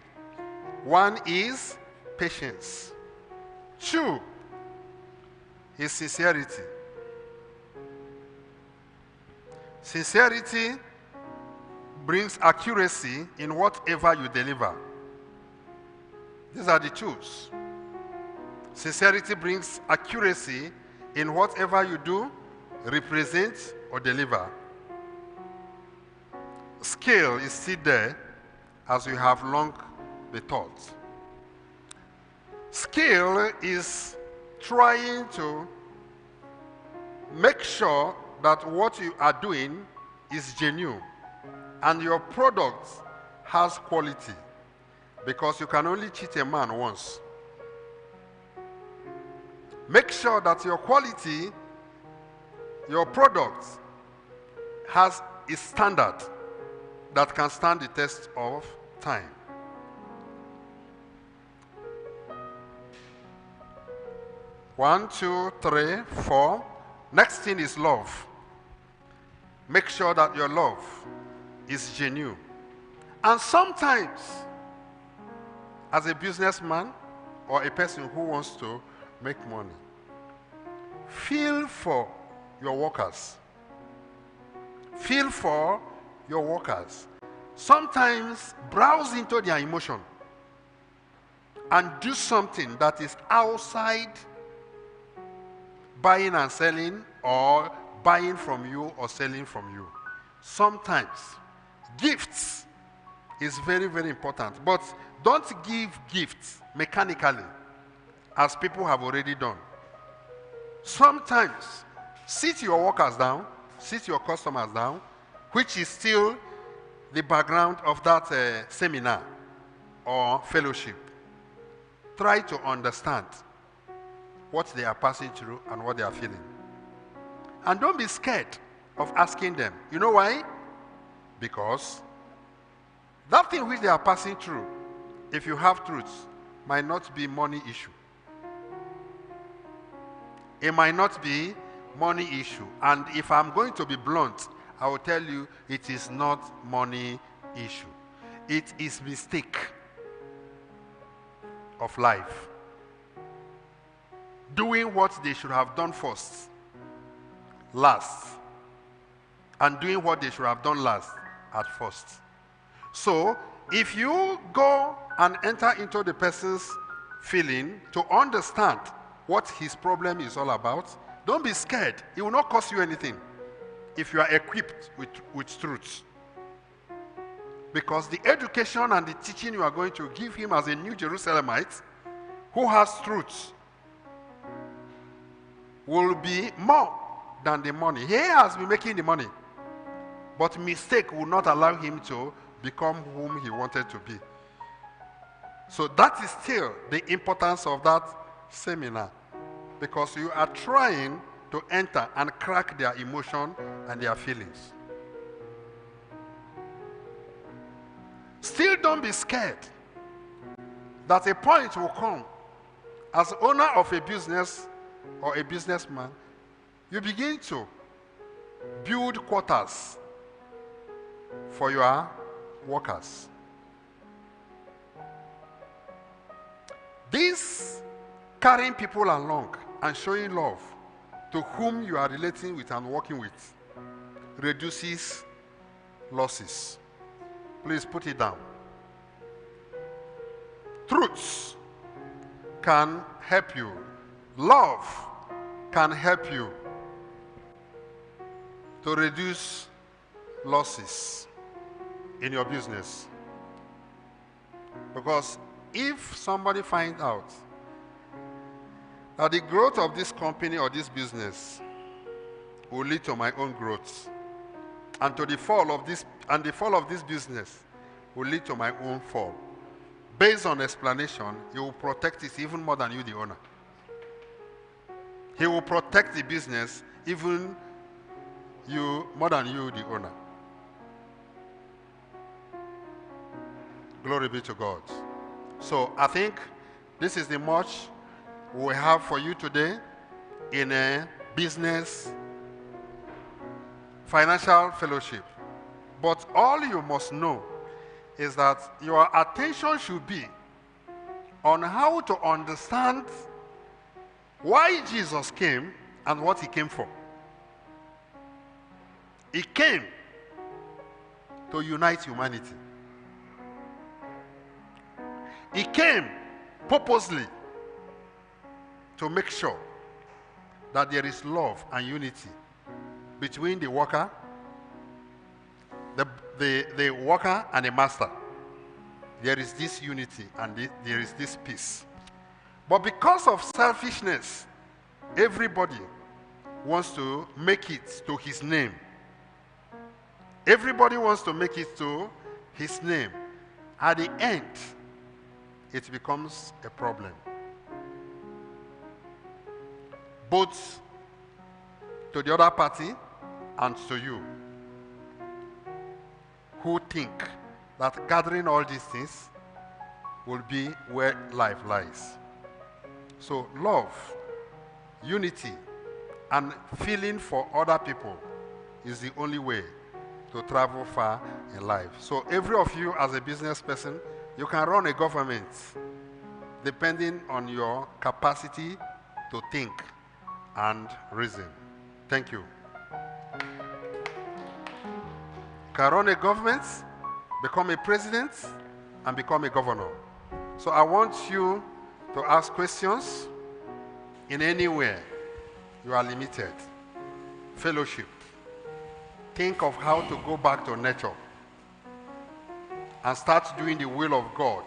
one is patience. Two is sincerity. Sincerity brings accuracy in whatever you deliver. These are the twos. Sincerity brings accuracy in whatever you do, represent, or deliver. Skill is still there, as we have long been taught. Skill is trying to make sure that what you are doing is genuine and your product has quality, because you can only cheat a man once. Make sure that your quality, your product, has a standard that can stand the test of time. One, two, three, four. Next thing is love. Make sure that your love is genuine. And sometimes, as a businessman or a person who wants to make money, feel for your workers. Feel for your workers. Sometimes browse into their emotion and do something that is outside buying and selling, or buying from you or selling from you. Sometimes gifts is very, very important, but don't give gifts mechanically as people have already done. Sometimes sit your workers down, sit your customers down, which is still the background of that seminar or fellowship. Try to understand what they are passing through and what they are feeling. And don't be scared of asking them. You know why? Because that thing which they are passing through, if you have truth, might not be money issue. It might not be money issue. And if I'm going to be blunt, I will tell you it is not money issue. It is mistake of life. Doing what they should have done first, last, and doing what they should have done last at first. So, if you go and enter into the person's feeling to understand what his problem is all about, don't be scared. It will not cost you anything if you are equipped with truth. Because the education and the teaching you are going to give him as a New Jerusalemite who has truth will be more than the money. He has been making the money, but mistake will not allow him to become whom he wanted to be. So that is still the importance of that seminar, because you are trying to enter and crack their emotion and their feelings. Still don't be scared that a point will come as owner of a business or a businessman, you begin to build quarters for your workers. This carrying people along and showing love to whom you are relating with and working with reduces losses. Please put it down. Truths can help you. Love can help you to reduce losses in your business. Because if somebody finds out that the growth of this company or this business will lead to my own growth, and to the fall of this business will lead to my own fall. Based on explanation, he will protect it even more than you, the owner. He will protect the business even more than you, the owner. Glory be to God. So I think this is the much we have for you today in a business financial fellowship. But all you must know is that your attention should be on how to understand why Jesus came and what he came for. He came to unite humanity. He came purposely to make sure that there is love and unity between the worker, the worker and the master. There is this unity and there is this peace. But because of selfishness, everybody wants to make it to his name. Everybody wants to make it to his name. At the end, it becomes a problem. Both to the other party and to you, who think that gathering all these things will be where life lies. So love, unity, and feeling for other people is the only way to travel far in life. So every of you as a business person, you can run a government depending on your capacity to think and reason. Thank you. Can run a government, become a president, and become a governor. So I want you to ask questions in anywhere. You are limited. Fellowship. Think of how to go back to nature and start doing the will of God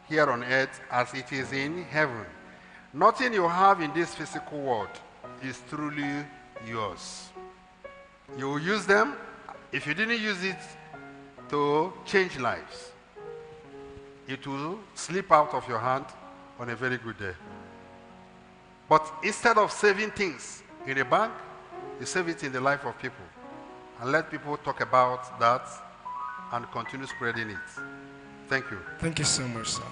here on earth as it is in heaven. Nothing you have in this physical world is truly yours. You will use them. If you didn't use it to change lives, it will slip out of your hand on a very good day. But instead of saving things in a bank, you save it in the life of people. And let people talk about that and continue spreading it. Thank you. Thank you so much, sir.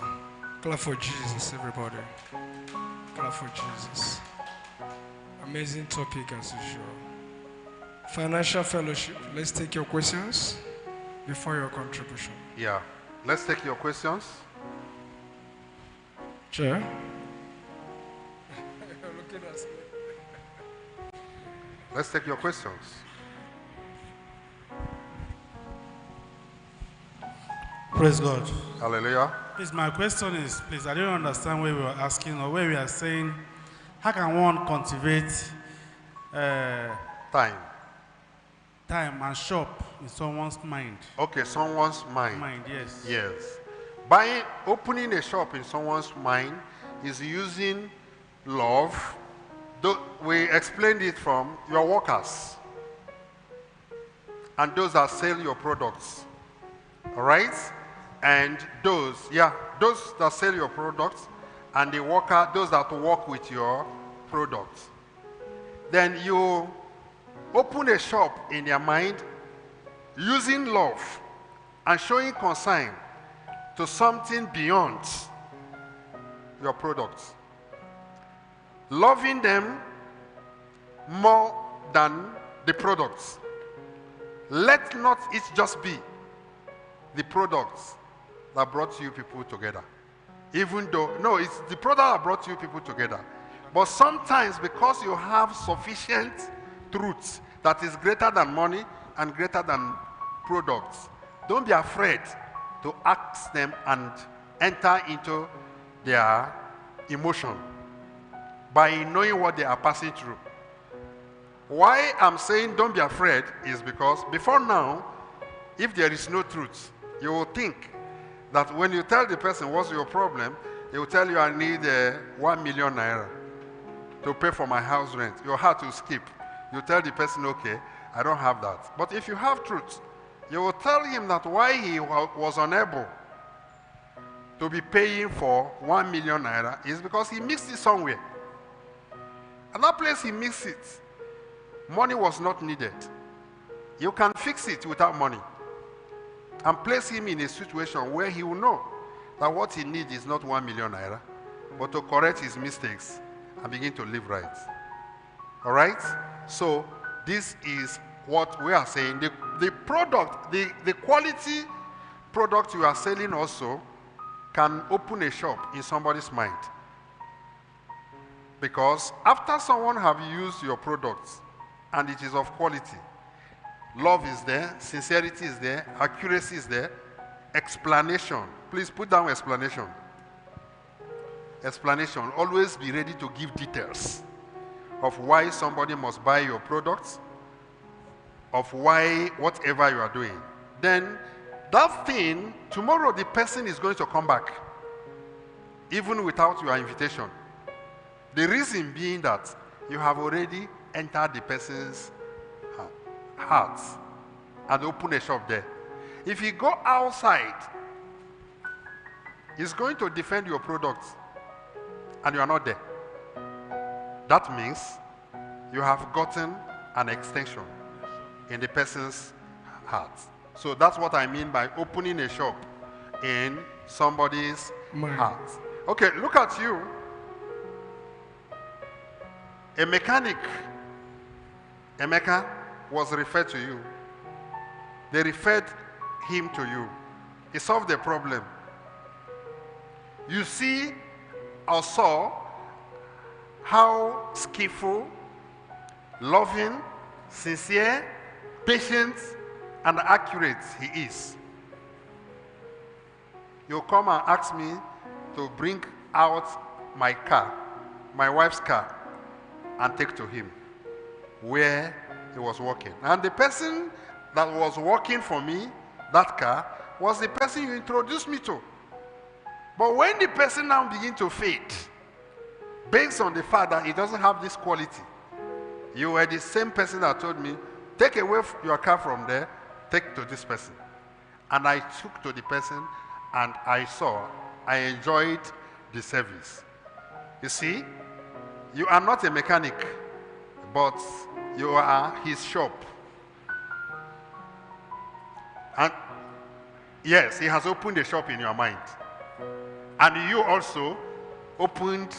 Clap for Jesus, everybody. Clap for Jesus. Amazing topic as usual. Financial fellowship. Let's take your questions before your contribution. Yeah. Let's take your questions. Chair. Let's take your questions. Praise God. Hallelujah. Please, my question is, please, I don't understand where we are asking or where we are saying, how can one cultivate Time. time and shop in someone's mind? Okay, someone's mind. Mind, yes. Yes. Opening a shop in someone's mind is using love. We explained it from your workers and those that sell your products. All right? And those that sell your products and the worker, those that work with your products. Then you open a shop in their mind using love and showing concern to something beyond your products. Loving them more than the products. Let not it just be the products that brought you people together. Even though, no, it's the product that brought you people together. But sometimes because you have sufficient truth that is greater than money and greater than products, don't be afraid to ask them and enter into their emotion by knowing what they are passing through. Why I'm saying don't be afraid is because before now, if there is no truth, you will think that when you tell the person what's your problem, he will tell you I need 1 million naira to pay for my house rent. Your heart will skip. You tell the person, okay, I don't have that. But if you have truth, You will tell him that why he was unable to be paying for 1 million naira is because he mixed it somewhere. And that place he mixed it, money was not needed. You can fix it without money and place him in a situation where he will know that what he needs is not 1 million naira, but to correct his mistakes and begin to live right. All right? So this is what we are saying. The product, the quality product you are selling also can open a shop in somebody's mind. Because after someone have used your products and it is of quality, love is there, sincerity is there, accuracy is there, explanation. Please put down explanation. Explanation. Always be ready to give details of why somebody must buy your products, of why whatever you are doing. Then that thing, tomorrow the person is going to come back, even without your invitation. The reason being that you have already entered the person's heart and opened a shop there. If you go outside, he's going to defend your products and you are not there. That means you have gotten an extension in the person's heart. So that's what I mean by opening a shop in somebody's heart. Okay, look at you. A mechanic, Emeka, was referred to you. They referred him to you. He solved the problem. You see or saw how skillful, loving, sincere, patient, and accurate he is. You come and ask me to bring out my car, my wife's car, and take to him where he was working. And the person that was working for me, that car, was the person you introduced me to. But when the person now begins to fade, based on the fact that he doesn't have this quality, you were the same person that told me, take away your car from there, take to this person. And I took to the person and I enjoyed the service. You see, you are not a mechanic, but you are his shop. And yes, he has opened a shop in your mind. And you also opened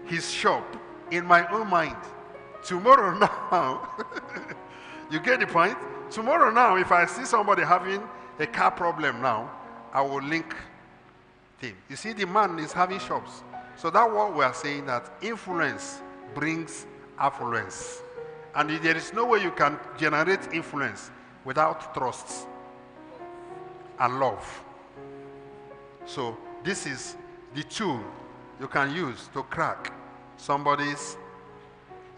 his shop in my own mind. Tomorrow now, you get the point? Tomorrow now, if I see somebody having a car problem now, I will link him. You see, the man is having shops. So that's what we are saying, that influence brings affluence. And there is no way you can generate influence without trust and love. So this is the tool you can use to crack somebody's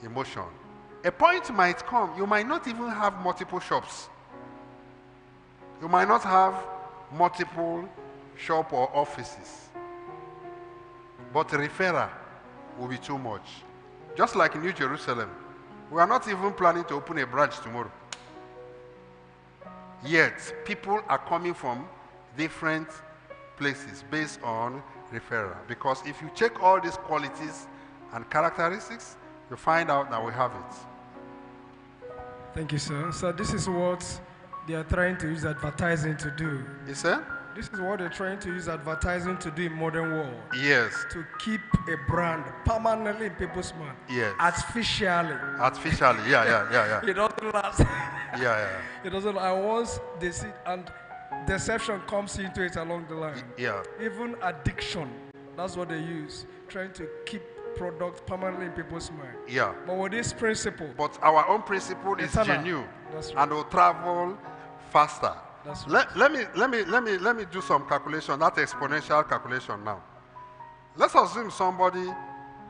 emotion. A point might come, you might not even have multiple shops. You might not have multiple shop or offices. But referral will be too much. Just like in New Jerusalem, we are not even planning to open a branch tomorrow. Yet, people are coming from different places based on referral. Because if you check all these qualities and characteristics, you find out that we have it. Thank you, sir. So this is what they are trying to use advertising to do. You see? This is what they're trying to use advertising to do in modern world. Yes. To keep a brand permanently in people's mind. Yes. Artificially. Artificially, yeah. It doesn't last. Yeah. It doesn't. And once they see, and deception comes into it along the line. Yeah. Even addiction, that's what they use, trying to keep products permanently in people's mind. Yeah. But with this principle, But our own principle is genuine. That's right. And will travel faster. That's right. Let me do some calculation, that exponential calculation now. Let's assume somebody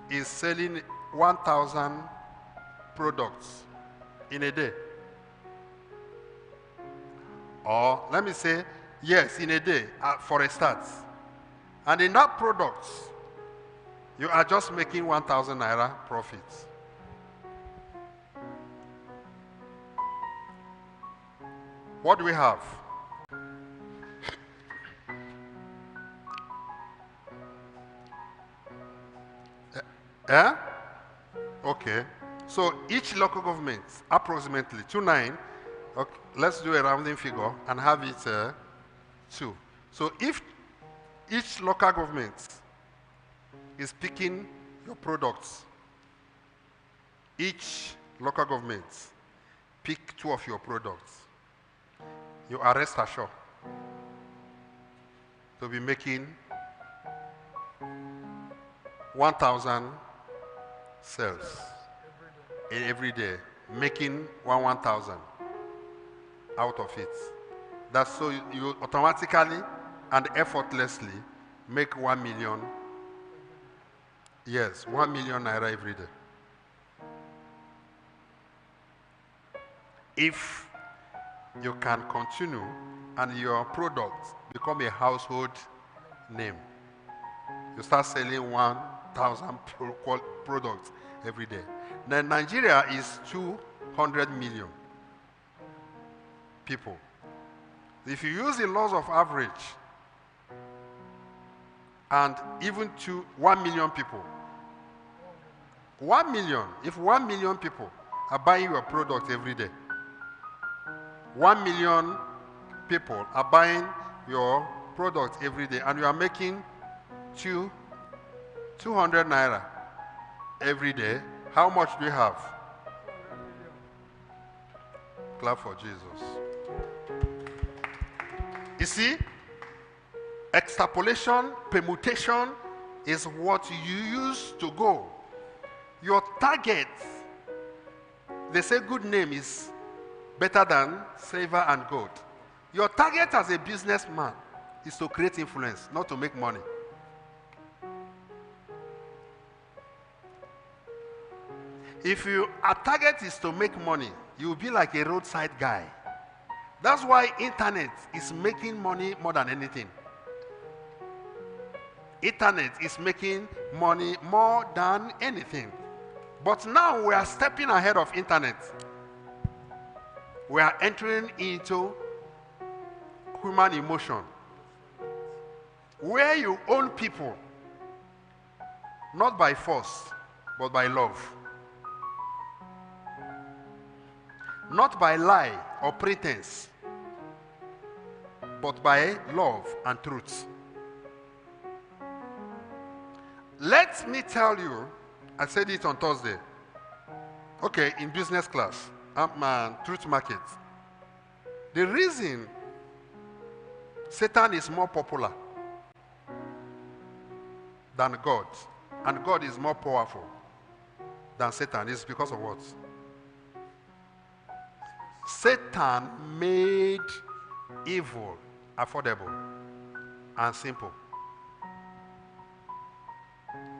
is selling 1,000 products in a day. Or let me say, yes, in a day, for a start. And in that product, you are just making 1,000 naira profits. What do we have? Eh? Okay. So each local government, approximately 29, okay, let's do a rounding figure and have it 2. So if each local government is picking your products, each local government pick 2 of your products, you are rest assured to be making 1,000 sales every day, making 1,000 out of it. That's so you automatically and effortlessly make 1 million. Yes, 1 million naira every day. If you can continue and your product become a household name, you start selling 1,000 products every day. Then Nigeria is 200 million people. If you use the laws of average and even to 1 million people, 1 million, if 1 million people are buying your product every day, 1 million people are buying your product every day, and you are making 200 naira every day, how much do you have? Clap for Jesus. You see, extrapolation, permutation is what you use to go. Your target, they say good name is better than silver and gold. Your target as a businessman is to create influence, not to make money. If your target is to make money, you'll be like a roadside guy. That's why internet is making money more than anything. Internet is making money more than anything. But now we are stepping ahead of internet. We are entering into human emotion, where you own people, not by force, but by love. Not by lie or pretense, but by love and truth. Let me tell you, I said it on Thursday. Okay, in business class, Truth Market. The reason Satan is more popular than God, and God is more powerful than Satan, is because of what? Satan made evil affordable and simple.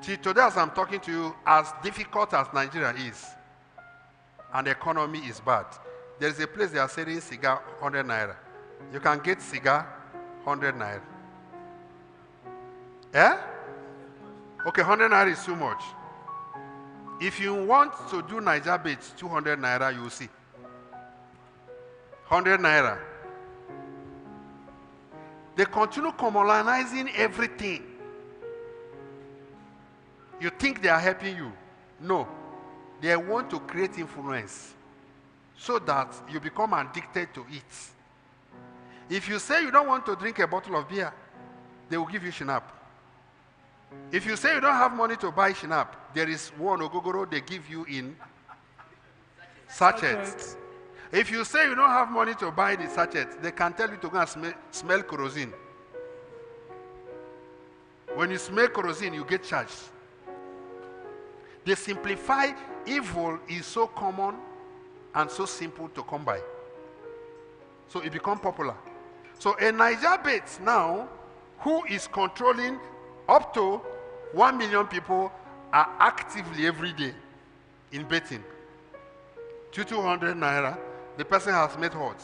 Till today, as I'm talking to you, as difficult as Nigeria is, and the economy is bad, there is a place they are selling cigar 100 naira. You can get cigar 100 naira. Eh? Okay, 100 naira is too much. If you want to do Niger bait, 200 naira, you will see. 100 naira. They continue communalizing everything. You think they are helping you? No. They want to create influence so that you become addicted to it. If you say you don't want to drink a bottle of beer, they will give you shinap. If you say you don't have money to buy shinap, there is one ogogoro they give you in sachets. If you say you don't have money to buy the sachet, they can tell you to go and smell kerosene. When you smell kerosene, you get charged. They simplify. Evil is so common and so simple to come by. So it becomes popular. So a Niger bait now, who is controlling up to 1 million people, are actively every day in betting. 200 naira, the person has made what?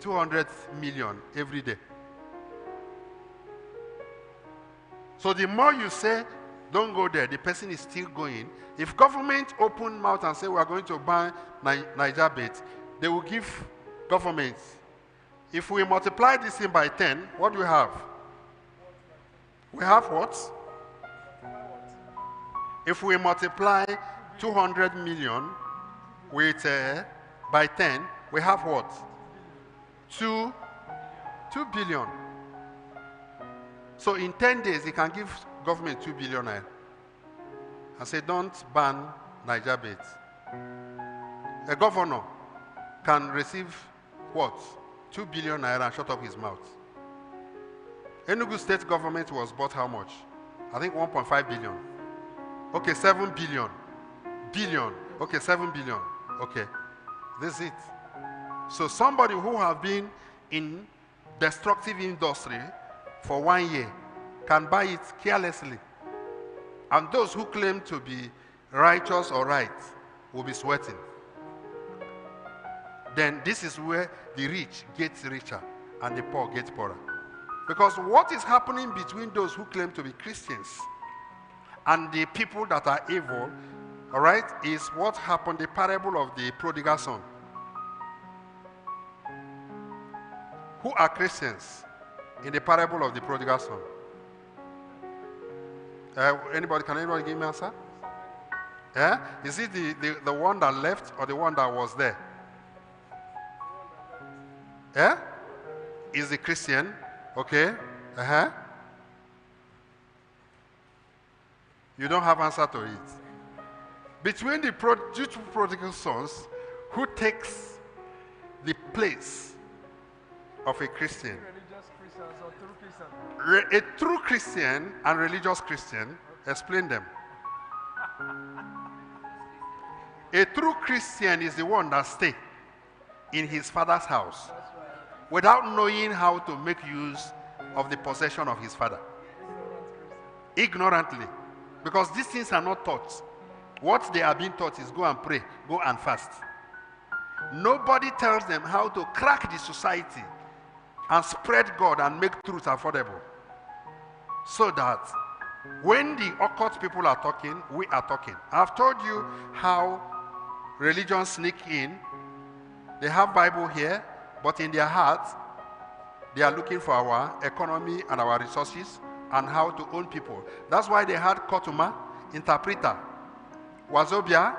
200 million every day. So the more you say, don't go there, the person is still going. If government open mouth and say we are going to ban Niger bait, they will give government If we multiply this thing by 10, what do we have? We have what? If we multiply 200 million with by 10, we have what? 2 billion. So in 10 days, he can give government 2 billion naira and say, don't ban Niger bait. A governor can receive what? 2 billion naira and shut up his mouth. Enugu state government was bought how much? I think 1.5 billion. Okay, 7 billion. Billion. Okay, 7 billion. Okay, this is it. So somebody who have been in destructive industry for 1 year can buy it carelessly. And those who claim to be righteous or right will be sweating. Then this is where the rich get richer and the poor get poorer. Because what is happening between those who claim to be Christians and the people that are evil, all right, is what happened, the parable of the prodigal son. Who are Christians in the parable of the prodigal son? Can anybody give me an answer? Yeah? Is it the one that left or the one that was there? Yeah? Is the Christian? Okay. You don't have answer to it. Between the two prodigal sons, who takes the place of a Christian? Religious Christians or true Christians? A true Christian and religious Christian, explain them. A true Christian is the one that stays in his father's house without knowing how to make use of the possession of his father. Ignorantly. Because these things are not taught. What they are being taught is go and pray, go and fast. Nobody tells them how to crack the society and spread God and make truth affordable. So that when the occult people are talking, we are talking. I've told you how religion sneak in. They have Bible here, but in their hearts, they are looking for our economy and our resources and how to own people. That's why they had Kotuma, interpreter, Wazobia,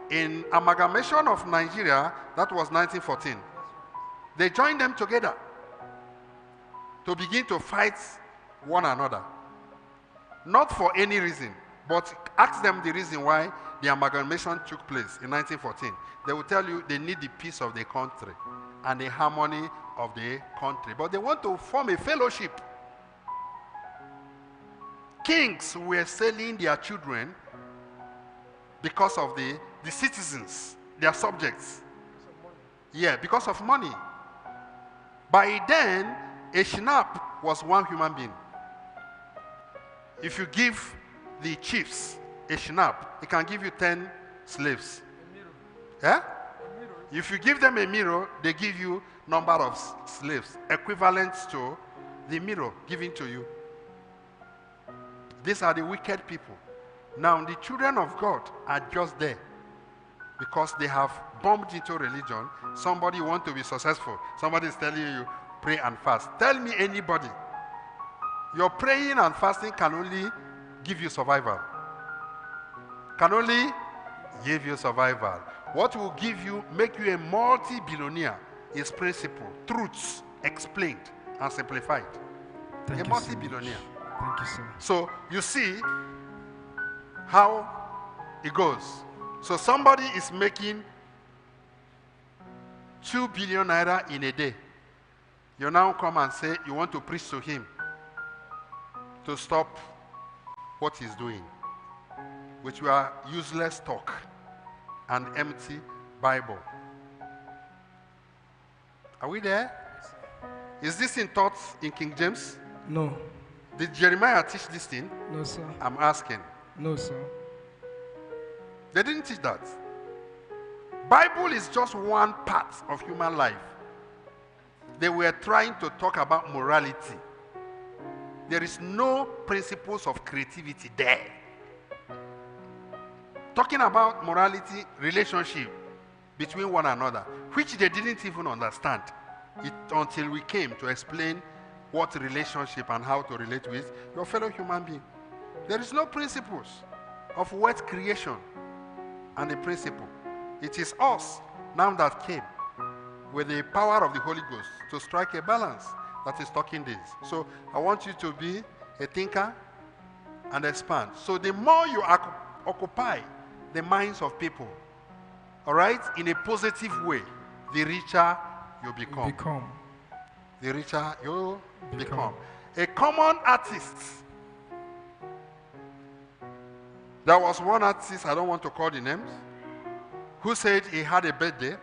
in amalgamation of Nigeria, that was 1914. They joined them together to begin to fight one another. Not for any reason, but ask them the reason why the amalgamation took place in 1914. They will tell you they need the peace of the country and the harmony of the country. But they want to form a fellowship. Kings were selling their children because of the citizens, their subjects. Yeah, because of money. By then, a shinap was one human being. If you give the chiefs a shinap, it can give you 10 slaves. Yeah? If you give them a mirror, they give you number of slaves equivalent to the mirror given to you. These are the wicked people. Now, the children of God are just there because they have bumped into religion. Somebody wants to be successful. Somebody is telling you, pray and fast. Tell me anybody. Your praying and fasting can only give you survival. Can only give you survival. What will give you, make you a multi-billionaire is principle, truths explained and simplified. Thank a multi-billionaire. Thank you, sir. So you see how it goes. So somebody is making 2 billion naira in a day. You now come and say you want to preach to him to stop what he's doing, which were useless talk and empty Bible. Are we there? Is this in taught in King James? No. Did Jeremiah teach this thing? No, sir. I'm asking. No, sir. They didn't teach that. Bible is just one part of human life. They were trying to talk about morality. There is no principles of creativity there. Talking about morality, relationship between one another, which they didn't even understand. until we came to explain what relationship and how to relate with your fellow human being. There is no principles of wealth creation and a principle. It is us now that came with the power of the Holy Ghost to strike a balance that is talking this. So I want you to be a thinker and expand. So the more you occupy the minds of people, all right, in a positive way, the richer you become. The richer you become. A common artist. There was one artist, I don't want to call the names, who said he had a birthday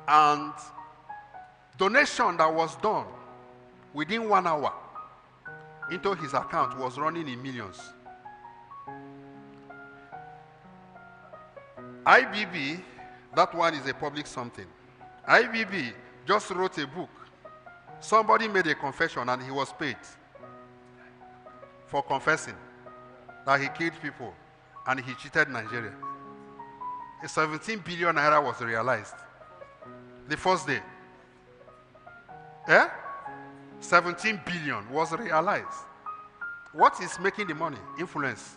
and donation that was done within 1 hour into his account was running in millions. IBB, that one is a public something. IBB just wrote a book. Somebody made a confession and he was paid for confessing that he killed people and he cheated Nigeria. A 17 billion naira was realized the first day. 17 billion was realized. What is making the money? Influence.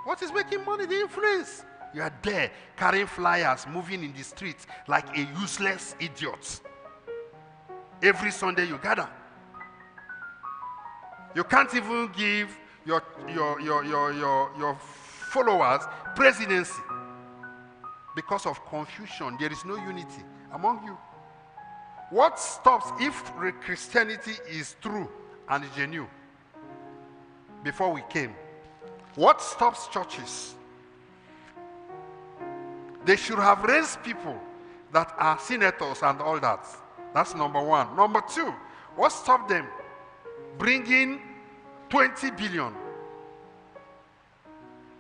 What is making money? The influence. You are there carrying flyers, moving in the streets like a useless idiot. Every Sunday you gather. You can't even give your followers presidency because of confusion. There is no unity among you. What stops if Christianity is true and genuine before we came? What stops churches? They should have raised people that are senators and all that. That's number one. Number two, what stopped them bringing 20 billion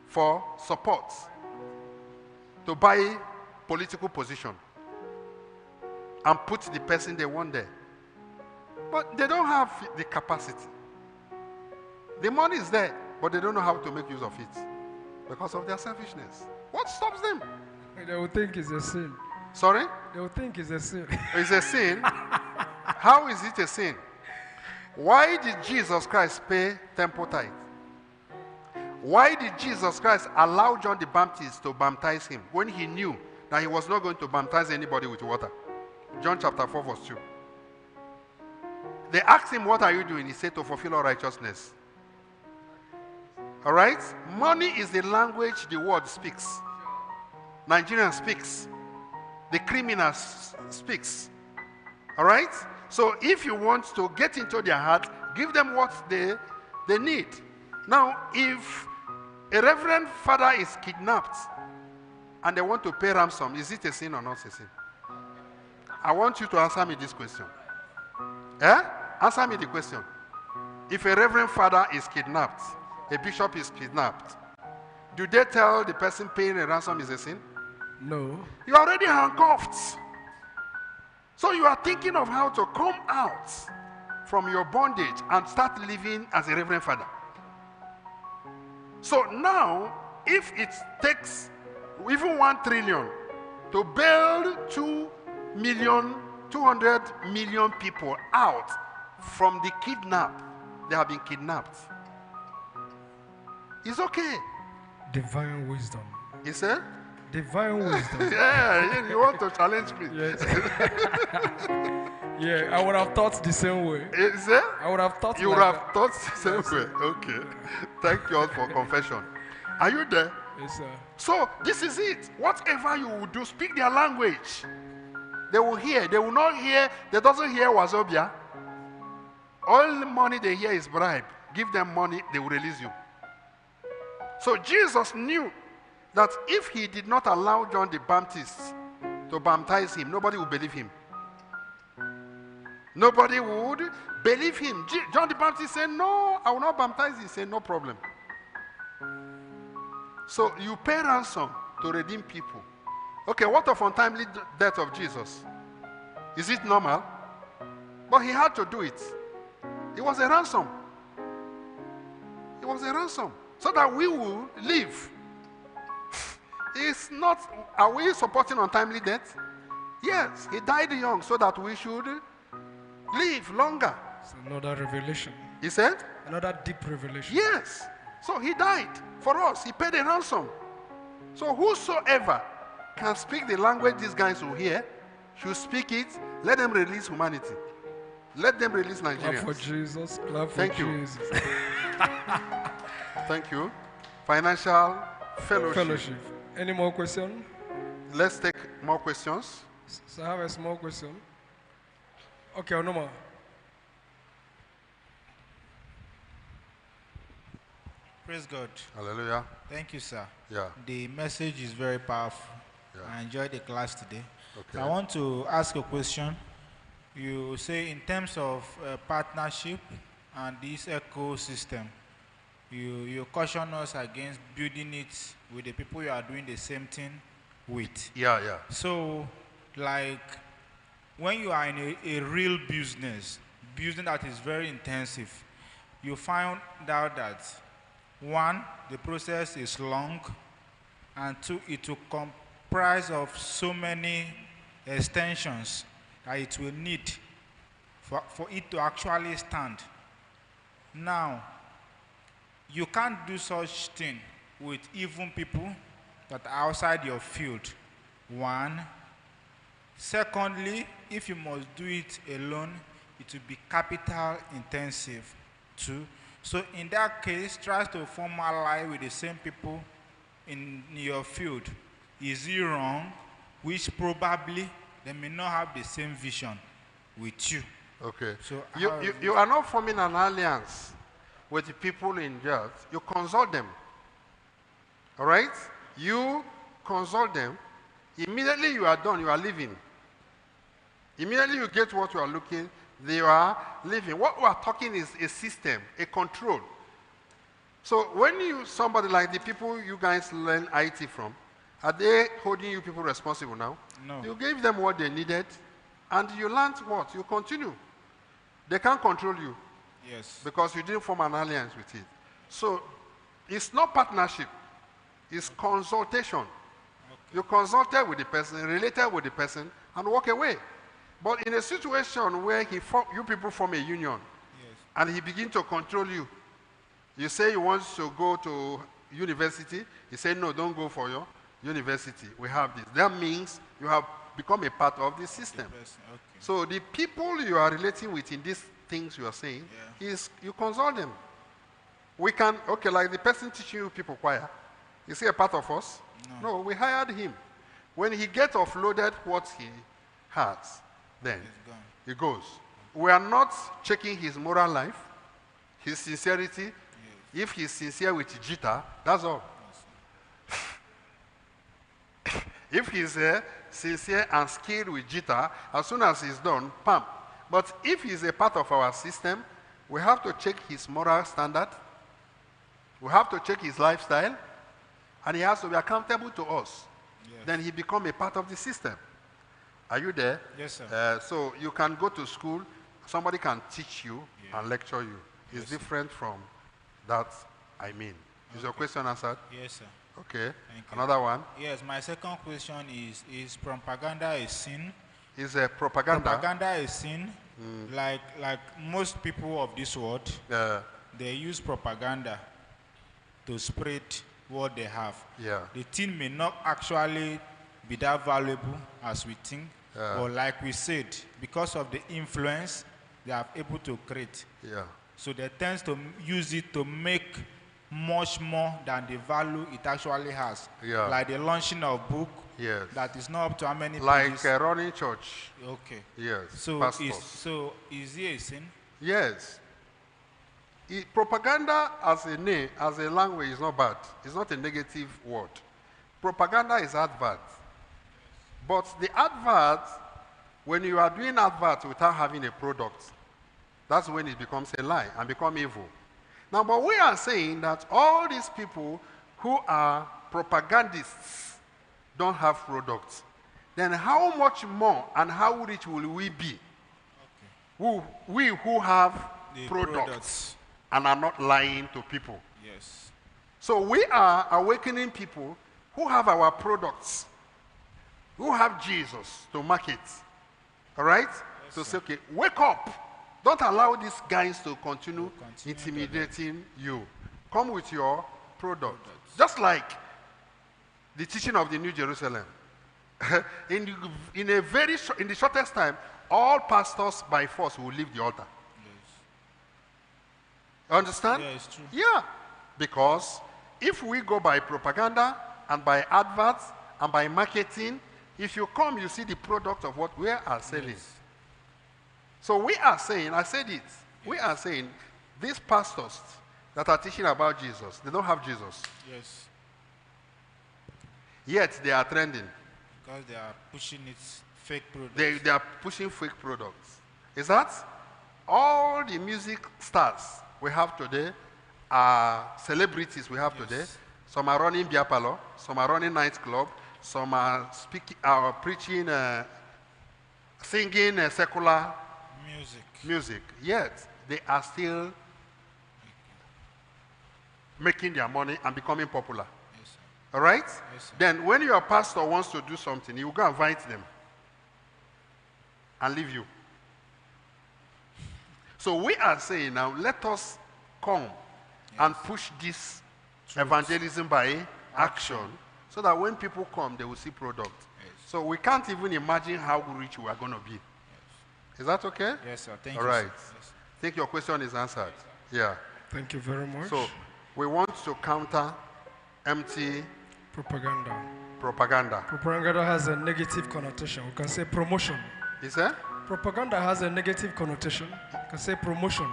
for support to buy political position and put the person they want there? But they don't have the capacity. The money is there, but they don't know how to make use of it because of their selfishness. What stops them? They will think it's a sin. Sorry? They will think it's a sin. It's a sin? How is it a sin? Why did Jesus Christ pay temple tithe? Why did Jesus Christ allow John the Baptist to baptize him when he knew that he was not going to baptize anybody with water? John chapter 4 verse 2. They asked him, what are you doing? He said, to fulfill all righteousness. All right? Money is the language the world speaks. Nigerian speaks. The criminal speaks. All right? So if you want to get into their heart, give them what they need. Now, if a reverend father is kidnapped and they want to pay ransom, is it a sin or not a sin? I want you to answer me this question. Answer me the question. If a reverend father is kidnapped, a bishop is kidnapped, do they tell the person paying a ransom is a sin? No. You are already handcuffed. So you are thinking of how to come out from your bondage and start living as a reverend father. So now, if it takes even 1 trillion to build 200 million people out from the kidnap, they have been kidnapped. It's okay. Divine wisdom. Is it? Divine wisdom. Yeah, you want to challenge me. Yes. Yeah, I would have thought the same way. Is it? I would have thought You would have thought the same way. Okay. Thank you all for confession. Are you there? Yes, sir. So this is it. Whatever you will do, speak their language. They will hear. They will not hear. They doesn't hear Wazobia. All the money they hear is bribe. Give them money, they will release you. So Jesus knew that if he did not allow John the Baptist to baptize him, nobody would believe him. Nobody would believe him. John the Baptist said, no, I will not baptize you. He said, no problem. So you pay ransom to redeem people. Okay, what of untimely death of Jesus? Is it normal? But he had to do it. It was a ransom. It was a ransom. So that we will live. is not, are we supporting untimely death? Yes, he died young so that we should live longer. It's another revelation. He said? Another deep revelation. Yes. So he died for us. He paid a ransom. So whosoever can speak the language these guys will hear should speak it. Let them release humanity. Let them release Clap for Nigerians. Jesus. Clap for Thank you. Jesus. Thank you. Financial fellowship. Any more questions? Let's take more questions. So I have a small question. Okay, no more. Praise God. Hallelujah. Thank you, sir. Yeah. The message is very powerful. Yeah. I enjoyed the class today. Okay. I want to ask a question. You say in terms of partnership and this ecosystem, you caution us against building it with the people you are doing the same thing with. Yeah, yeah. So, like, when you are in a real business that is very intensive, you find out that, one, the process is long, and two, it will comprise of so many extensions that it will need for it to actually stand. Now, you can't do such thing with even people that are outside your field, one. Secondly, if you must do it alone, it will be capital intensive, two. So in that case, try to form ally with the same people in your field. Is it wrong? Which probably they may not have the same vision with you. Okay. So You are not forming an alliance with the people in earth. You consult them. All right? You consult them. Immediately you are done, you are leaving. Immediately you get what you are looking, they are leaving. What we are talking is a system, a control. So when somebody like the people you guys learn IT from, are they holding you people responsible now? No. You gave them what they needed, and you learned what? You continue. They can't control you Yes. because you didn't form an alliance with it. So it's not partnership, it's consultation. You consulted with the person, related with the person, and walk away. But in a situation where you people form a union, Yes. and he begins to control you, you say you want to go to university, he say no, don't go for your university. We have this. That means you have become a part of the system. Person, okay. So the people you are relating with in these things you are saying, is you consult them. We can, okay, like the person teaching you people choir, is he a part of us? No, we hired him. When he gets offloaded what he has, then It's gone. he goes. We are not checking his moral life, his sincerity. If he's sincere with Jita, that's all. If he's sincere and skilled with Jita, as soon as he's done, pam. But if he's a part of our system, we have to check his moral standard. We have to check his lifestyle. And he has to be accountable to us. Yes. Then he becomes a part of the system. Are you there? Yes, sir. So you can go to school, somebody can teach you and lecture you. It's different from that, I mean. Is your question answered? Yes, sir. Okay. Thank you. Another one Yes, my second question is propaganda a sin? is propaganda. Propaganda is sin. Like most people of this world, they use propaganda to spread what they have. Yeah. The thing may not actually be that valuable as we think, but like we said, because of the influence they are able to create, Yeah. so they tend to use it to make much more than the value it actually has. Yeah. Like the launching of book Yes. that is not up to how many Like pages. running church. Okay. Yes. So Pastors. is it a sin? Yes. Propaganda as a name, as a language is not bad. It's not a negative word. Propaganda is advert. But the advert, when you are doing advert without having a product, that's when it becomes a lie and become evil. Now, but we are saying that all these people who are propagandists don't have products. Then how much more and how rich will we be? We who have The products and are not lying to people. Yes. So we are awakening people who have our products, who have Jesus to market. All right? Yes, To sir. say, okay, wake up. Don't allow these guys to continue continue intimidating you. Come with your product. Just like the teaching of the New Jerusalem. in the shortest time, all pastors by force will leave the altar. Understand? Yeah, it's true. Yeah. Because if we go by propaganda and by adverts and by marketing, if you come, you see the product of what we are selling. Yes. So we are saying, I said it, we are saying these pastors that are teaching about Jesus, they don't have Jesus. Yes. Yet they are trending. Because they are pushing it fake products. They are pushing fake products. Is that? All the music stars we have today are celebrities we have today. Some are running beer parlor, some are running nightclub, some are preaching, singing secular music. Yet they are still making their money and becoming popular. Yes, sir. All right? Yes, sir. Then when your pastor wants to do something, he will go invite them and leave you. So we are saying now, let us come and push this evangelism by action so that when people come, they will see product. Yes. So we can't even imagine how rich we are going to be. Is that okay? Yes, sir. Thank All you, right. sir. Yes. I think your question is answered. Yeah. Thank you very much. So we want to counter empty Propaganda. propaganda. Propaganda has a negative connotation. We can say promotion. Is that? Propaganda has a negative connotation. We can say promotion.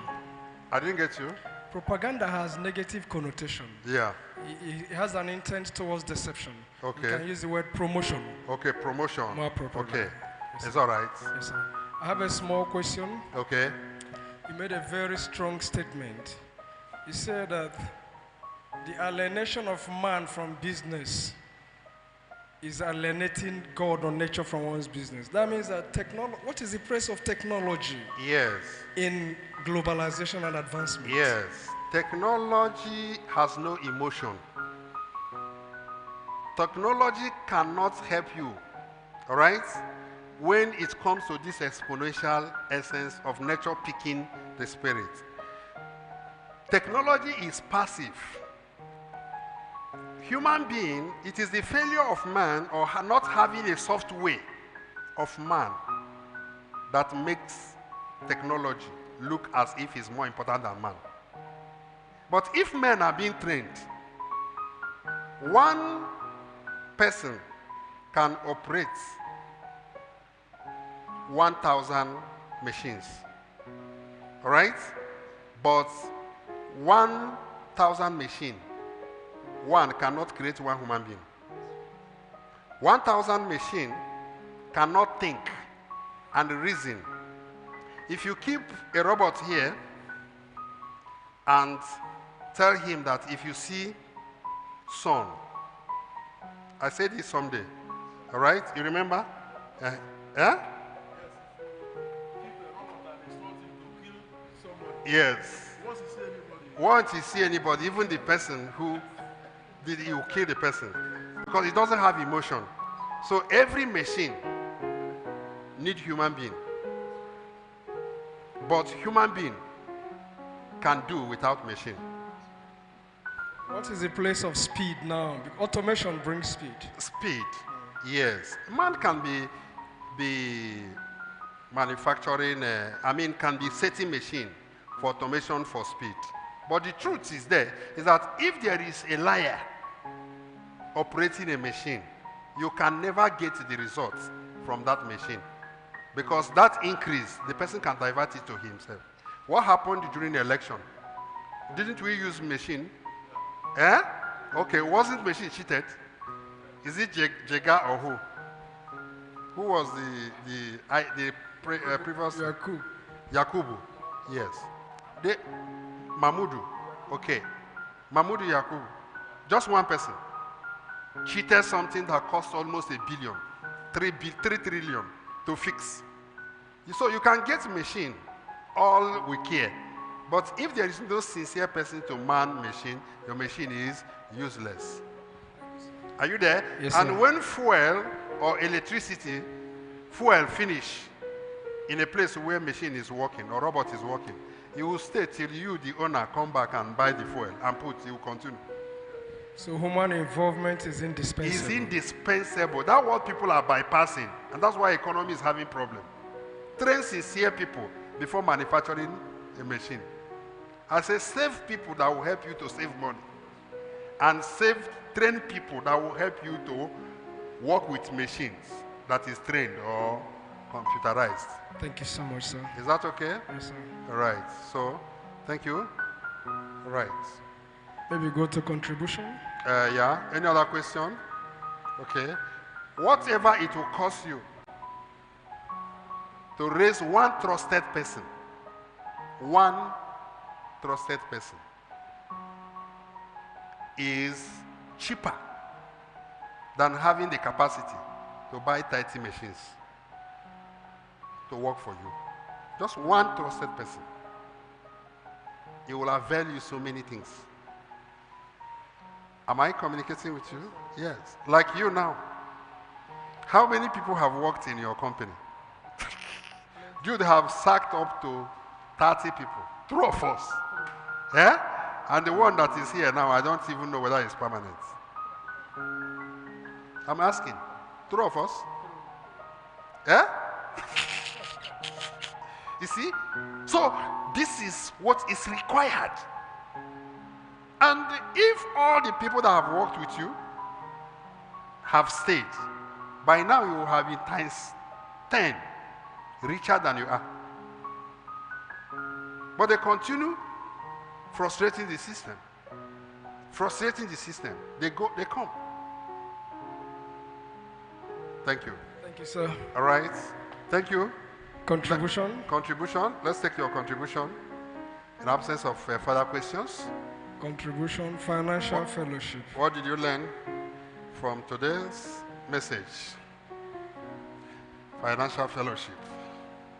I didn't get you. Propaganda has negative connotation. Yeah. It has an intent towards deception. Okay. You can use the word promotion. Okay, promotion. More propaganda. Okay. Yes, It's all right. Yes, sir. I have a small question. Okay. You made a very strong statement. You said that the alienation of man from business is alienating God or nature from one's business. That means that what is the place of technology Yes. in globalization and advancement? Yes. Technology has no emotion. Technology cannot help you. All right? When it comes to this exponential essence of nature picking the spirit. Technology is passive. Human being, it is the failure of man or not having a software of man that makes technology look as if it's more important than man. But if men are being trained, one person can operate 1,000 machines. All right? But 1,000 machine, one cannot create one human being. 1,000 machine cannot think and reason. If you keep a robot here and tell him that if you see sun, I said this someday, all right? You remember? Yes. Once you see anybody, even the person who did it, will kill the person because it doesn't have emotion. So every machine needs human being, but human being can do without machine. What is the place of speed now? Automation brings speed. Speed, yes. Man can be manufacturing. Can be setting machine for automation for speed. But the truth is that if there is a liar operating a machine, you can never get the results from that machine. Because that increase, the person can divert it to himself. What happened during the election? Didn't we use machine? Okay, wasn't machine cheated? Is it Jega or who? Who was the previous? Yakubu, yes. Mahmudu, okay. Mahmudu Yakubu, just one person, cheated something that cost almost $1 billion, 3 trillion to fix. So you can get machine, all we care. But if there is no sincere person to man machine, your machine is useless. Are you there? Yes, and sir. when fuel or electricity, fuel finish in a place where machine is working or robot is working, you will stay till you, the owner, come back and buy the fuel and put, you will continue. So human involvement is It's indispensable. indispensable. That's what people are bypassing, and that's why economy is having problem. Train sincere people before manufacturing a machine. I say save people that will help you to save money, and train people that will help you to work with machines that is trained or computerized. Thank you so much, sir. Is that okay? Yes, sir. All right. So, thank you. All right. Maybe go to contribution. Yeah. Any other question? Okay. Whatever it will cost you to raise one trusted person, is cheaper than having the capacity to buy 30 machines to work for you. Just one trusted person. It will avail you so many things. Am I communicating with you? Yes. Like you now. How many people have worked in your company? You'd have sacked up to 30 people. 2 of us. Yeah? And the one that is here now, I don't even know whether it's permanent. I'm asking. 2 of us? Yeah? You see? So, this is what is required. And if all the people that have worked with you have stayed, by now you will have been times 10 richer than you are. But they continue frustrating the system. They come. Thank you. Thank you, sir. All right. Thank you. Contribution. Contribution. Let's take your contribution. In absence of further questions. Contribution, financial fellowship. What did you learn from today's message? Financial fellowship.